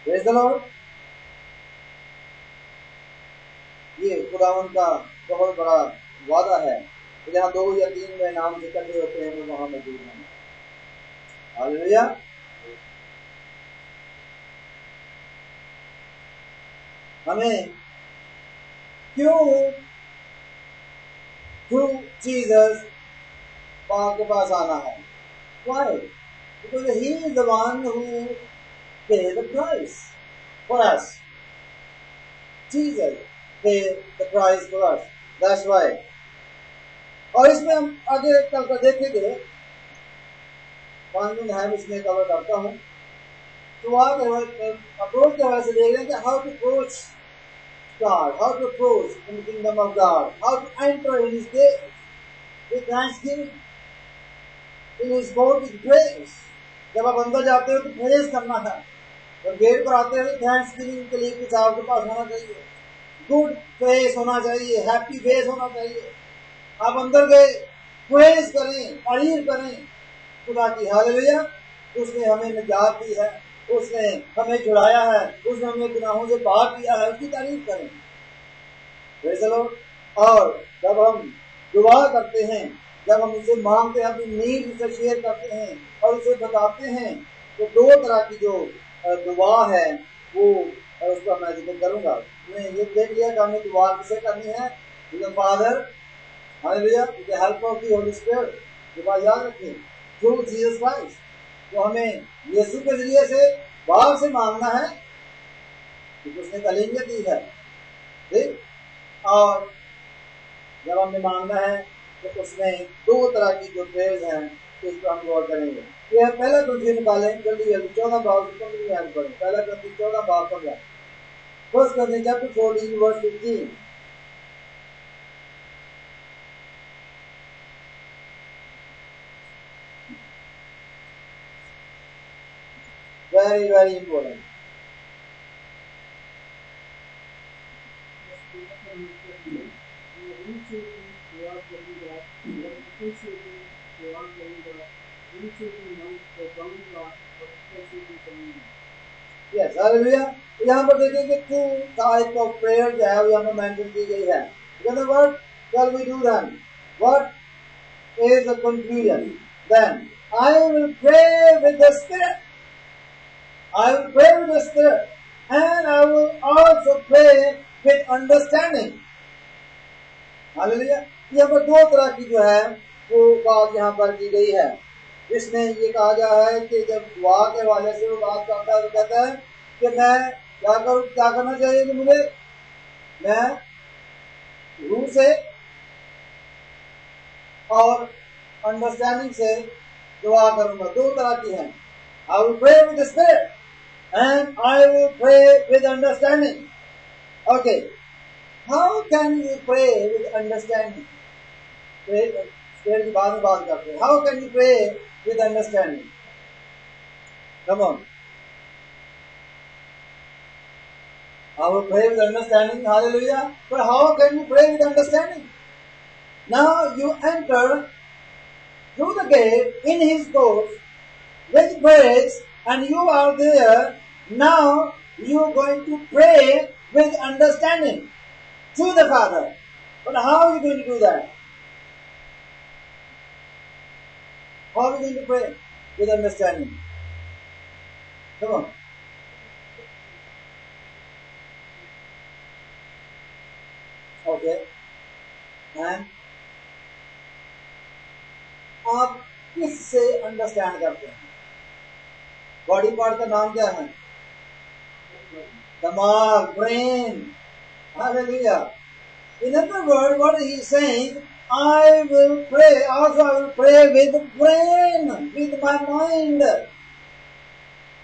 Praise the Lord. ये खुदावन का बहुत बड़ा वादा है, जहाँ 2 या 3 में नाम इकट्ठे होते हैं वो वहां मौजूद हैं। हालेलुया। हमें क्यों थ्रू जीसस बाप के पास आना है? Why? Because He is the one who paid the price for us. Jesus paid the price for us. That's why. और इसमें हम आगे कल का देखेंगे, 5 दिन है इसमें कवर करता हूँ। तो आप अप्रोच के हवाले से देख रहे हैं कि how to approach God, how to approach in the kingdom of God, how to enter in His gate with thanksgiving, in His court with praise. जब आप अंदर जाते हो तो प्रेज करना है, और गेट पर आते हो थैंक्सगिविंग के लिए कुछ आपके पास होना चाहिए, गुड फेस होना चाहिए, हैप्पी फेस होना चाहिए। आप अंदर गए, प्रेज करें, तारीफ करें खुदा की, हालेलुया। उसने हमें निजात दी है, उसने हमें छुड़ाया है, उसने हमें गुनाहों से पार किया है, उसकी तारीफ करें। Praise the Lord. और जब हम दुआ करते हैं, जब हम उसे मांगते हैं, अपनी नीड उसे शेयर करते हैं और उसे बताते हैं, तो 2 तरह की जो दुआ है वो उसका मैं जिक्र करूंगा। हमने ये देख लिया कि हमें दुआ किसे करनी है, father, hallelujah, with the help of the Holi spirit. दुआ याद रखें, थ्रू जीसस क्राइस्ट। तो हमें यीशु के जरिए से बाप से मांगना है, क्योंकि उसने कलिंग दी है, ठीक। और जब हमें मांगना है तो उसमें 2 तरह की जो प्रेयर्स हैं, इस पर हम गौर करेंगे। यह पहला ग्रंथी निकालें जल्दी जल्दी, 14 बाब पढ़ें। पहला ग्रंथी 14 बाब 15, फर्स्ट ग्रंथी chapter 14 verse 15। very very important. Yes, hallelujah. यहाँ पर देखेंगे 2 type of prayer जो है वो यहाँ पर मेंशन की गई है। Then what shall we do then? What is the conclusion? Then I will pray with the Spirit. I will pray with the Spirit, and I will also pray with understanding. Hallelujah. यहाँ पर 2 तरह की जो है वो बात यहाँ पर की गई है। इसमें ये कहा गया है कि जब दुआ के वाले से वो बात करता है तो कहता है कि मैं क्या करूँ, क्या करना चाहिए कि मुझे, मैं रूह से और अंडरस्टैंडिंग से दुआ करूंगा। 2 तरह की हैं। I will pray with the Spirit and I will pray with understanding. Okay, how can you pray with understanding? Spirit की बाद में बात करते हैं। How can you pray with understanding? Come on. I will pray with understanding. Hallelujah. But how can you pray with understanding? Now you enter through the gate in His courts with praise, and you are there. Now you are going to pray with understanding to the Father. But how are you going to do that? How are you going to pray with understanding? Come on. Okay. And आप किससे understand करते हैं? Body part का नाम क्या है? दिमाग, brain. Hallelujah. In other words, what he is saying, I will pray, also I will pray with the brain, with my mind,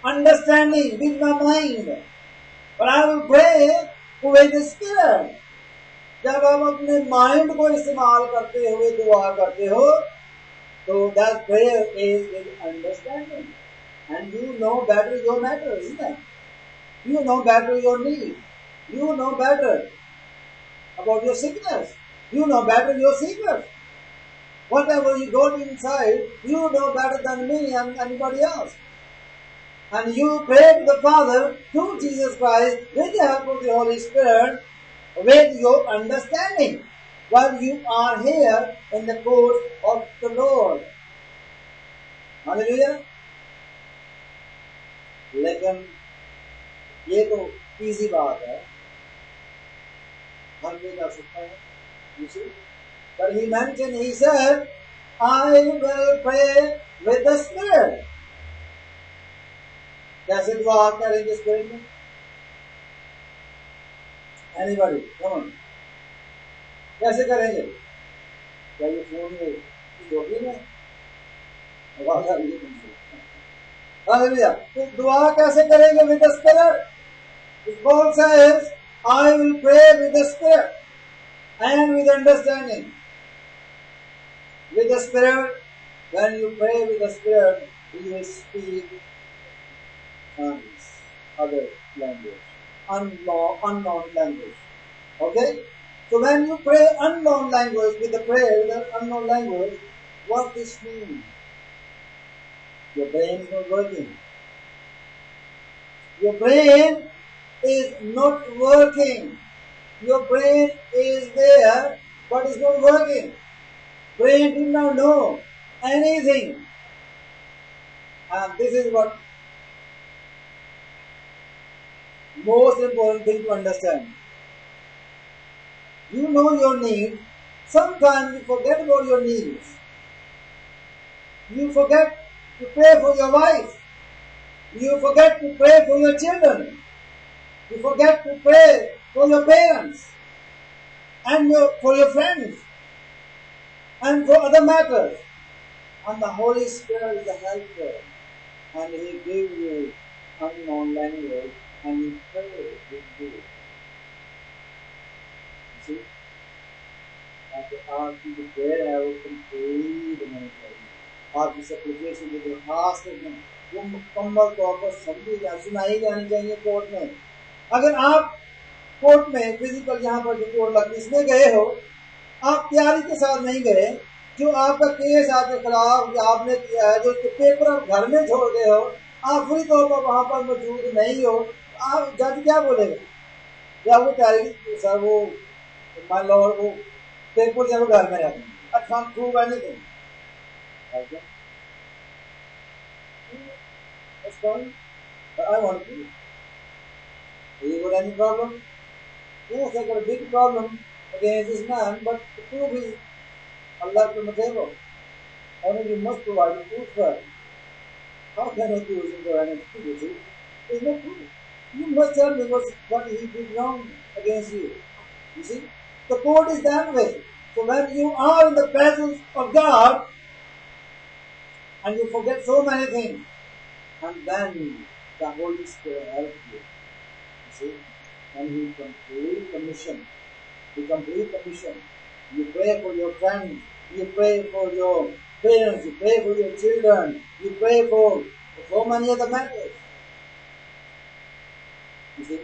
understanding with my mind, but I will pray with the Spirit. जब आप अपने mind को इस्तेमाल करते हुए दुआ करते हो, तो that prayer is with understanding, and you know better your matter, isn't it? You know better your need. You know better about your sickness. You know better your secret. Whatever you got inside, you know better than me and anybody else. And you pray to the Father through Jesus Christ with the help of the Holy Spirit, with your understanding, while you are here in the court of the Lord. Hallelujah. लेकिन ये तो easy बात है, हर कोई कर सकता है। You see? But he mentioned, he said, I will pray with the Spirit. कैसे दुआ करेंगे स्पिरिट में? एनीबॉडी कम ऑन, कैसे करेंगे? क्या ये फोन में होगी ना आवाज आ रही है तुमसे? हालेलुया। तो दुआ कैसे करेंगे? With the spirit. Paul says, I will pray with the spirit and with understanding. With the spirit, when you pray with the spirit, you will speak tongues, other language, unknown language. Okay? So when you pray unknown language with the prayer with the unknown language, what this means? Your brain is not working. Your brain is not working. Your brain is there, but it's not working. Brain did not know anything. And this is what most important thing to understand. You know your needs. Sometimes you forget about your needs. You forget to pray for your wife. You forget to pray for your children. You forget to pray for your parents and for your friends and for other matters. And the Holy Spirit is a helper, and He gives you unknown language and He prays with you. See? आपकी जो prayer है वो complete होनी चाहिए। आपकी सप्लिकेशन की दरखास्त वो मुकम्मल तौर पर समझी सुनाई जानी चाहिए कोर्ट में। अगर आप कोर्ट में फिजिकल यहाँ पर जो कोर्ट लगती इसमें गए हो, आप तैयारी के साथ नहीं गए, जो आपका केस आपके खिलाफ आपने किया है, जो पेपर आप घर में छोड़ गए हो, आप पूरी तौर पर वहाँ पर मौजूद नहीं हो, आप जज क्या बोलेगा? या वो तैयारी सर वो मान लो वो पेपर जब घर में रहते हैं, अच्छा हम prove anything, I want to. You got any problem? Yes, I got a big problem against this man, but the proof is Allah from the table. Only you must provide the proof first. How can I use him for an activity? There's no proof. You must tell me what he did wrong against you. You see? The court is that way. So when you are in the presence of God, and you forget so many things, and then the Holy Spirit helps you. You see? And He complete the mission. You complete the mission. You pray for your friends. You pray for your parents. You pray for your children. You pray for so many other matters. You see?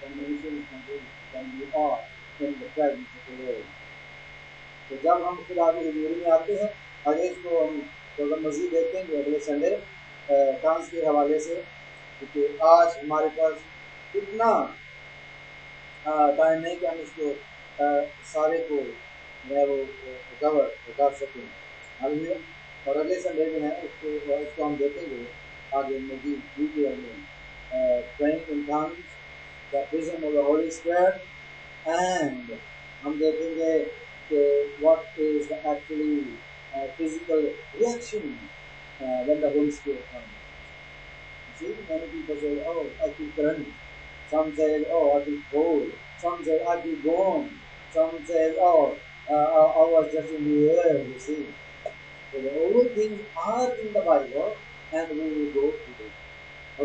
When the mission is complete, when you are in the presence of the Lord. तो जब हम खुदा की हुजूरी में आते हैं, आगे इसको हम थोड़ा मज़ीद देखेंगे अगले संडे डांस के हवाले से, क्योंकि आज हमारे पास इतना टाइम नहीं कि हम इसको सारे को मैं वो कवर कर सकें। हालेलुया। और अगले संडे जो है उसको हम देखेंगे आगे मज़ीद डिटेल में, praying in tongues, baptism of the Holy Spirit, and हम देखेंगे what is the actually physical reaction when the Holy Spirit comes. You see, many people say, oh, I feel current. Some say, oh, I feel cold. Some say, I feel warm. Some say, oh, I was just in the air, you see. So all things are in the Bible, and we will go through it.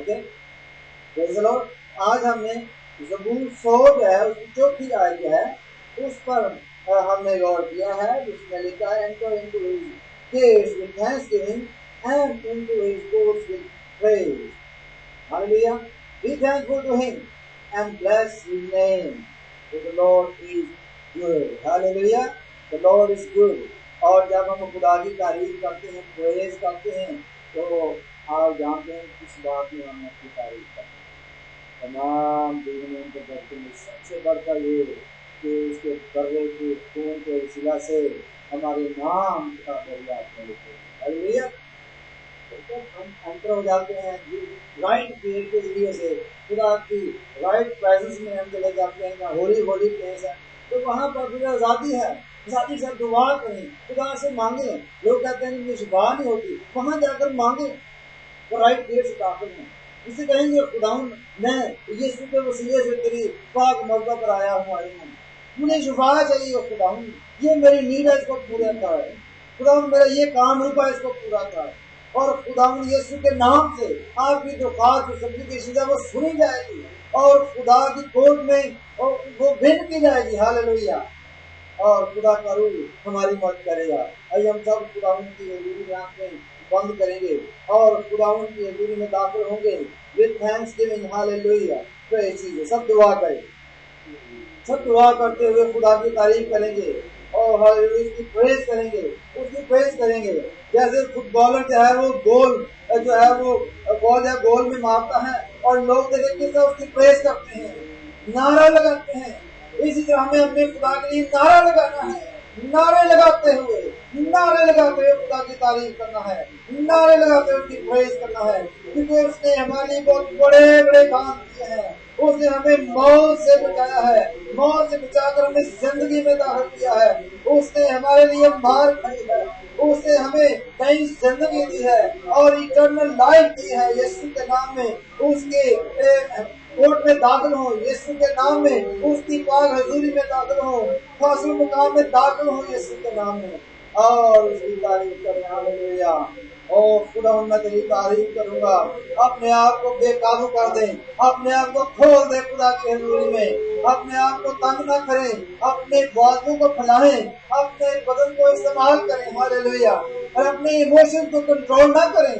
Okay? Praise the Lord. आज हमने ज़बूर 100 जो है उसकी चौथी आयत है उस पर हमने गौर किया है, जिसमें लिखा है enter into his gates with thanksgiving and into his courts with praise. Hallelujah. Be thankful to him and bless his name. For the Lord is good. Hallelujah. The Lord is good. और जब हम खुदा की तारीफ करते हैं, praise करते हैं, तो आप जानते हैं किस बात में हम उसकी तारीफ करते हैं। तमाम दुनिया के बर्तन में सबसे बढ़कर ये कि उसके बर्रे के खून के वसीला से हमारे नाम का दरियाफ्त में लिखे। हालेलुया। तो हम एंटर हो जाते हैं राइट गेट के जरिए से, खुदा की राइट प्रेजेंस में हम चले जाते हैं, होली होली प्लेस है, तो वहाँ पर फिर आज़ादी है, आज़ादी से दुआ करें, खुदा से मांगे। लोग कहते हैं मुझे शिफा नहीं होती, वहाँ जाकर मांगे, वो राइट गेट से दाखिल हों। इसे कहेंगे खुदावन मैं यीशु के वसीले से तेरी पाक मर्दा पर आया हूँ, आई हूँ, मुझे शुफा चाहिए खुदावन, ये मेरी नीड है, इसको पूरा कर खुदावन, मेरा ये काम रुका, इसको पूरा कर। और खुदावन यीशु के नाम से आपकी दरख्वास्त जो सप्लिकेशन है वो सुनी जाएगी और खुदा की कोर्ट में वो विन की जाएगी। हालेलुया। और खुदा का रूह हमारी मदद करेगा। आइए हम सब खुदावन की हजूरी में आंखें बंद करेंगे और खुदावन की हजूरी में दाखिल होंगे with Thanksgiving. Hallelujah. Praise Jesus. सब दुआ करें, सब दुआ करते हुए खुदा की तारीफ करेंगे और हालेलुया उसकी प्रेज करेंगे, उसकी प्रेज करेंगे। जैसे फुटबॉलर जो है वो गोल जो है वो बॉल या गोल में मारता है और लोग देखे से उसकी प्रेज करते हैं, नारा लगाते हैं। इसी तरह हमें अपने खुदा के लिए नारा लगाना है, नारे लगाते हुए खुदा की तारीफ करना है, नारे लगाते हुए उसकी प्रेज करना है, क्योंकि उसने हमारे लिए बहुत बड़े बड़े काम किए हैं। उसने हमें मौत से बचाया है, मौत से बचाकर हमें जिंदगी में दाखिल किया है। उसने हमारे लिए मार खाई है, उसने हमें नई जिंदगी दी है और इटर्नल लाइफ दी है। यीशु के नाम में उसके कोर्ट में दाखिल हो, यीशु के नाम में उसकी पाक हजूरी में दाखिल हो, खासी मुकाम में दाखिल हो यीशु के नाम में और उसकी तारीफ करें। हालेलुया। और खुदा मैं तेरी तारीफ करूंगा। अपने आप को बेकाबू कर दें, अपने आप को खोल दे खुदा की हजूरी में, अपने आप को तंग न करें, अपने बाजू को फैलाएं, अपने बदन को इस्तेमाल करें। हालेलुया। और अपने इमोशन को कंट्रोल ना करें।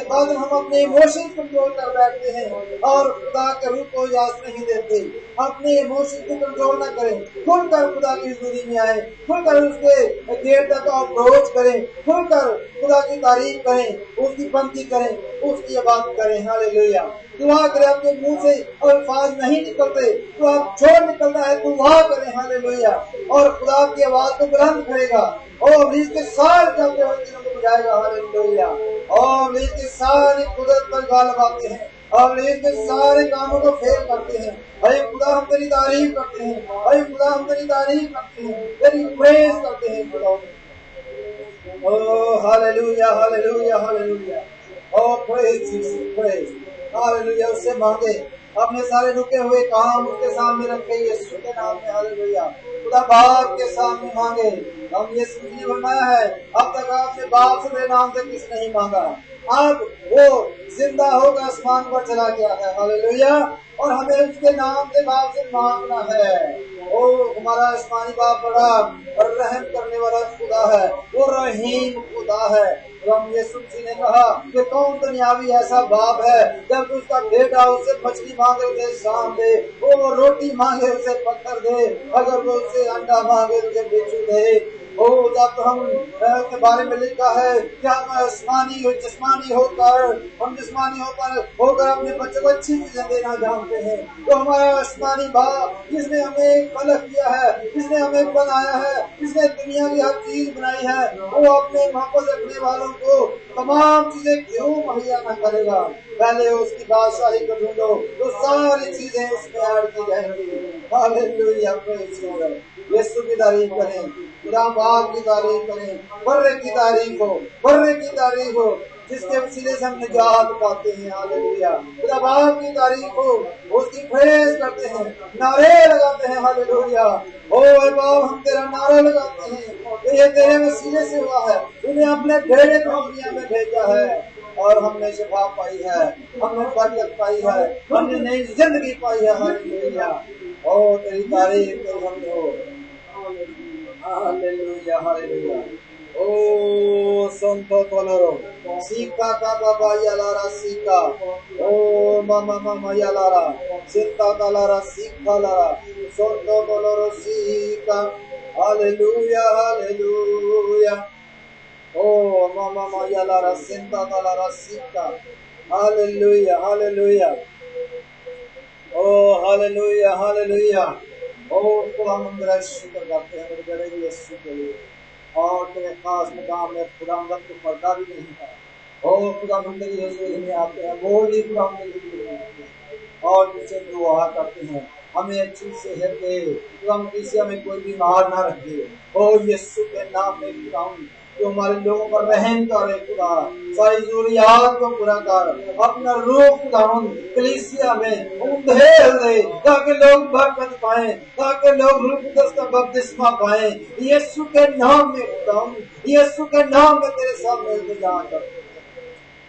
बाद हम अपने इमोशन कंट्रोल कर बैठते हैं और खुदा के रूप को इजाजत नहीं देते। अपने इमोशन को कंट्रोल ना करें, खुलकर खुदा की हजूरी में आए, खुलकर उसके गेट तक अप्रोच करें, खुलकर खुदा की तारीफ करें, उसकी बंदगी करें, उसकी इबादत करें। हालेलुया। दुआ करें, आपके मुंह से अल्फाज नहीं निकलते तो आप छोड़ निकलता है, दुआ करें। हालेलुया। और खुदा की आवाज को बुलंद करेगा और इसके सारे चलते हुए दिनों को बुझाएगा। हालेलुया। और इसके सारी कुदरत पर गालिब आते हैं और इसके सारे कामों को फेल करते हैं। अरे खुदा हम तेरी तारीफ करते हैं, अरे खुदा हम तेरी तारीफ करते हैं, तेरी प्रेज करते हैं खुदा। Oh hallelujah, hallelujah, hallelujah. ओह प्रेज जीसस, प्रेज। हालेलुया। उससे मांगे, अपने सारे रुके हुए काम उसके सामने रखे यीशु के नाम में। हालेलुया। खुदा बाप के सामने मांगे, हम ये सुनने बनाया है, अब तक आपने बाप से मेरे नाम से किस नहीं मांगा, अब वो जिंदा होकर आसमान पर चला गया है। हालेलुया। और हमें उसके नाम से बाप से मांगना है। ओ हमारा आसमानी बाप बड़ा और रहम करने वाला खुदा है, वो रहीम खुदा है। हम यीशु जी ने कहा कि कौन दुनियावी ऐसा बाप है जब उसका बेटा उसे मछली मांगे उसे शाम दे, वो रोटी मांगे उसे पत्थर दे, अगर वो उसे अंडा मांगे उसे बिच्छू दे। ओ जब हम के बारे में लिखा है कि हम जिस्मानी होकर अपने बच्चों को अच्छी चीजें देना जानते हैं, तो हमारा आसमानी बाप जिसने हमें खलक किया है, जिसने हमें बनाया है, जिसने दुनिया की हर चीज बनाई है, वो अपने मोहब्बत रखने वालों को तमाम चीजें क्यों मुहैया न करेगा। पहले उसकी बादशाही को ढूंढो तो सारी चीजें उसमें ऐड की जाएंगी। हालेलुया। यीशु की तारीफ करें, खुदा बाप की तारीफ करें, बर्रे की तारीफ हो, बर्रे की तारीफ हो जिसके वसीले से हम निजात पाते हैं। हालेलुया। खुदा बाप की तारीफ हो, उसकी प्रेज करते हैं, नारे लगाते हैं। हालेलुया। ओ बाप हम तेरा नारा लगाते हैं, तो ये तेरे वसीले से हुआ है, तूने अपने बेटे को दुनिया में भेजा है और हमने शिफा पाई है, हमने बरकत पाई है, हमने नई जिंदगी पाई है। हालेलुया। ओ तेरी तारीफ तेरी हम हो। Hallelujah, hallelujah. ओ संतो तोलरो सीका का बाबा यालारा सीका, ओ मामा मामा यालारा सिंता तालारा सीका लारा संतो तोलरो सीका। Hallelujah, hallelujah. ओ मामा मामा यालारा सिंता तालारा सीका। Hallelujah, hallelujah. Oh hallelujah, hallelujah. और खुदा हम तेरा शुक्र करते हैं मेरे बड़े यीशु के लिए, और तेरे खास मुकाम में खुदा हम को पर्दा भी नहीं था। और खुदा हम तेरी हजूरी में आते हैं, बोली खुदा हम तेरी हजूरी में आते हैं और तुझसे दुआ करते हैं, हमें अच्छी सेहत दे, खुदा हम किसी हमें कोई बीमार ना रखे। और यीशु के नाम में खुदा तो हमारे लोगों पर रहम कर खुदा, सारी जरूरियात को पूरा कर, अपना रूप खुदावन कलीसिया में उधेड़ दे ताकि लोग बरकत पाए, ताकि लोग रूह कुदस का बपतिस्मा पाए। यीशु के नाम में खुदावन, यीशु के नाम में तेरे सामने इल्तिजा कर।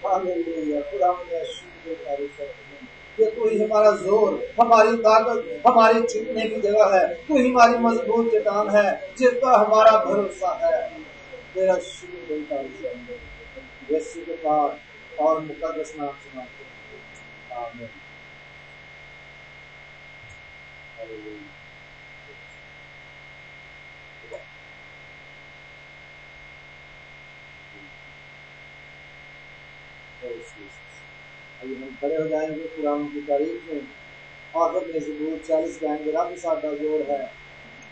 हालेलुया। खुदा मैं शुक्र तारीफ करता हूं कि तू ही हमारा जोर, हमारी ताकत, हमारी छिपने की जगह है, तू ही हमारी मजबूत चट्टान है जिस पर हमारा भरोसा है। तेरा शुक्र तारीफ करता हूं यीशु के पाक और मुकद्दस नाम से मांगते हैं, आमीन। हालेलुया। अभी हम खड़े हो जाएंगे कुरान की तारीफ में, आखिर में ज़बूर 40 गाएंगे। रब साडा जोर है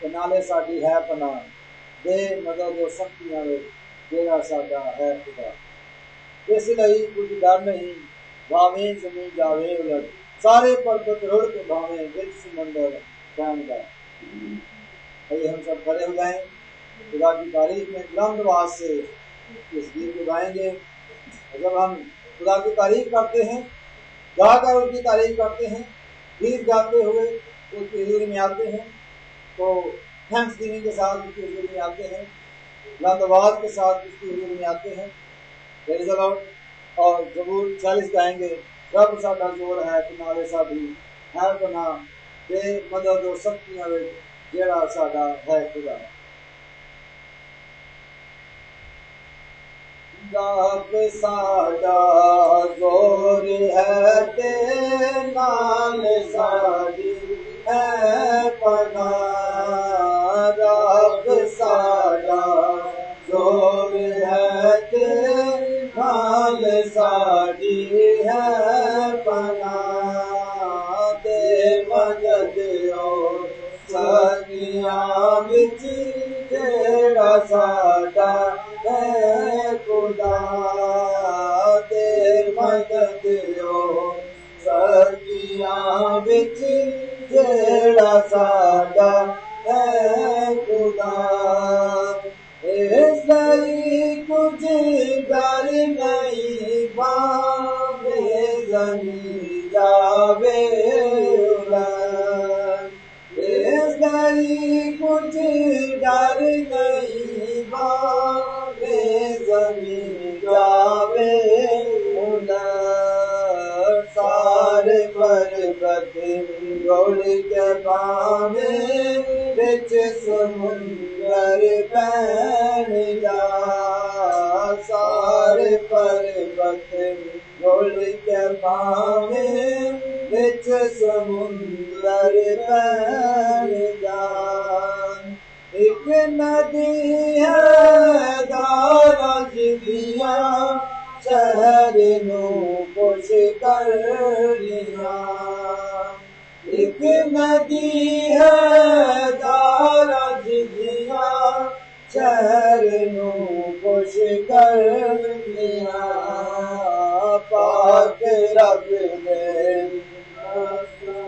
ते नाले साडी है पनाह, दे मदद और शक्तियां वे जेड़ा साडा है खुदा। इसलिए कुछ डर नहीं, भावें जमीन जावे उलट, सारे पर्वत रुड़ के भावें विच समंदर फैल जाए। आइए हम सब खड़े हो जाएं, खुदा की तारीफ में बुलंद आवाज से इस गीत को गाएंगे। जब हम खुदा की तारीफ करते हैं, गाकर उसकी तारीफ करते हैं, गीत गाते हुए उसकी हुजूर में आते हैं, तो थैंक्स गिविंग के साथ उसकी हुजूर में आते हैं, धन्यवाद के साथ उसकी हुजूर में आते हैं। Praise the Lord. और ज़बूर 40 गाएंगे। रब साडा जोर है ते नाले साडी है पनाह, दे मदद और शक्तियां वे जेड़ा साडा है खुदा। रब साडा जोर है ते नाल साडी है पनाह, रब साडा जोर है ते नाल साडी है पनाह, दे मदद ओ सखियां विच जेड़ा साडा है खुदा, दे मदद ओ सखियां विच जेड़ा साडा है खुदा। इसलिए कुछ डर नहीं, भावे जमीन जावे उलट, इसलिए कुछ डर नहीं, भावे जमीन जावे उलट, सारे पर्वत रुड़ के भावे विच समुंदर फैल जा, सारे पर्वत रुड़ के भावे विच समुंदर फैल जा। एक नदी है दारज दिया, शहर नू खुश कर लिया। एक नदी है दारज दिया, शहर नू खुश कर लिया। पाक रब ने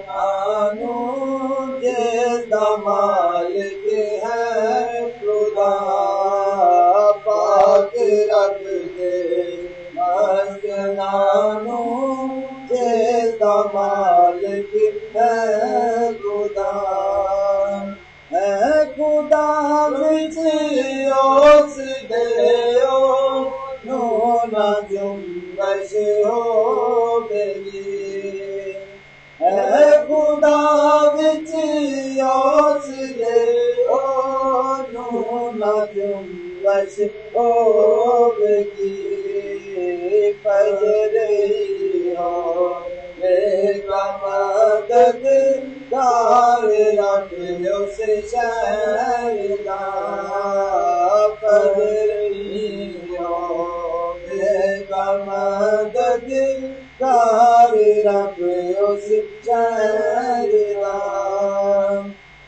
आसमानों जिसदा मालिक है खुदा, पाक रब ने आसमानों जिसदा मालिक है खुदा। है खुदा विच ओस देओ नो ना जुम्बश होवेगी, है खुदा विच ओस देओ नो ना जुम्बश होवेगी। फजर हो मेरा मदद गार रब उस शहर दा, फजर हो मेरा मदद गार रब उस शहर दा।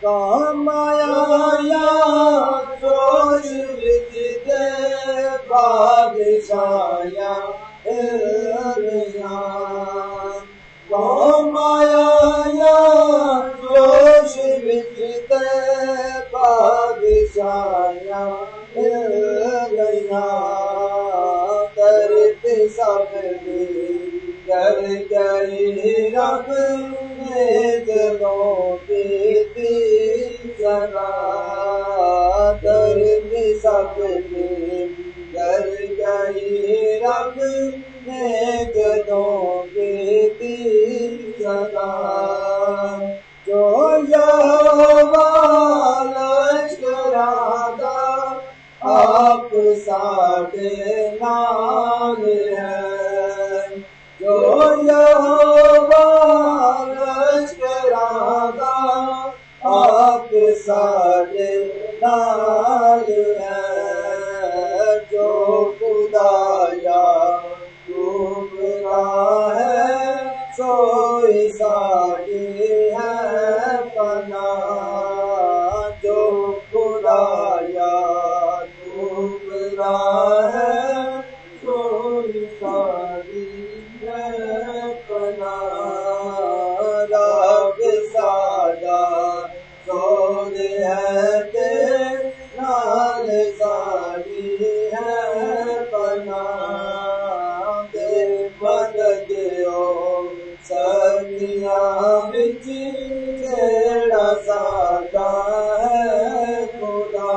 काम आया जोश विच दे बादशाया काम आया जोश विच दे बादशाया गया। कर गई रब ने दिलों की थी सदा दर्द सबके कर गई रब ने दिलों की थी सदा जो यहोवा लश्करादा आप साथे नाल है जो यहोवा लश्करादा आप साथे नाल है जो खुदाया डूबता है सोई साथी है पना जो खुदाया डूबता है सोई साथी है पना रब सादा सोद है ते नाल साड़ी है पना दे मदद ओ सखिया बिच जेड़ा सादा है खुदा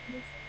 हमेशा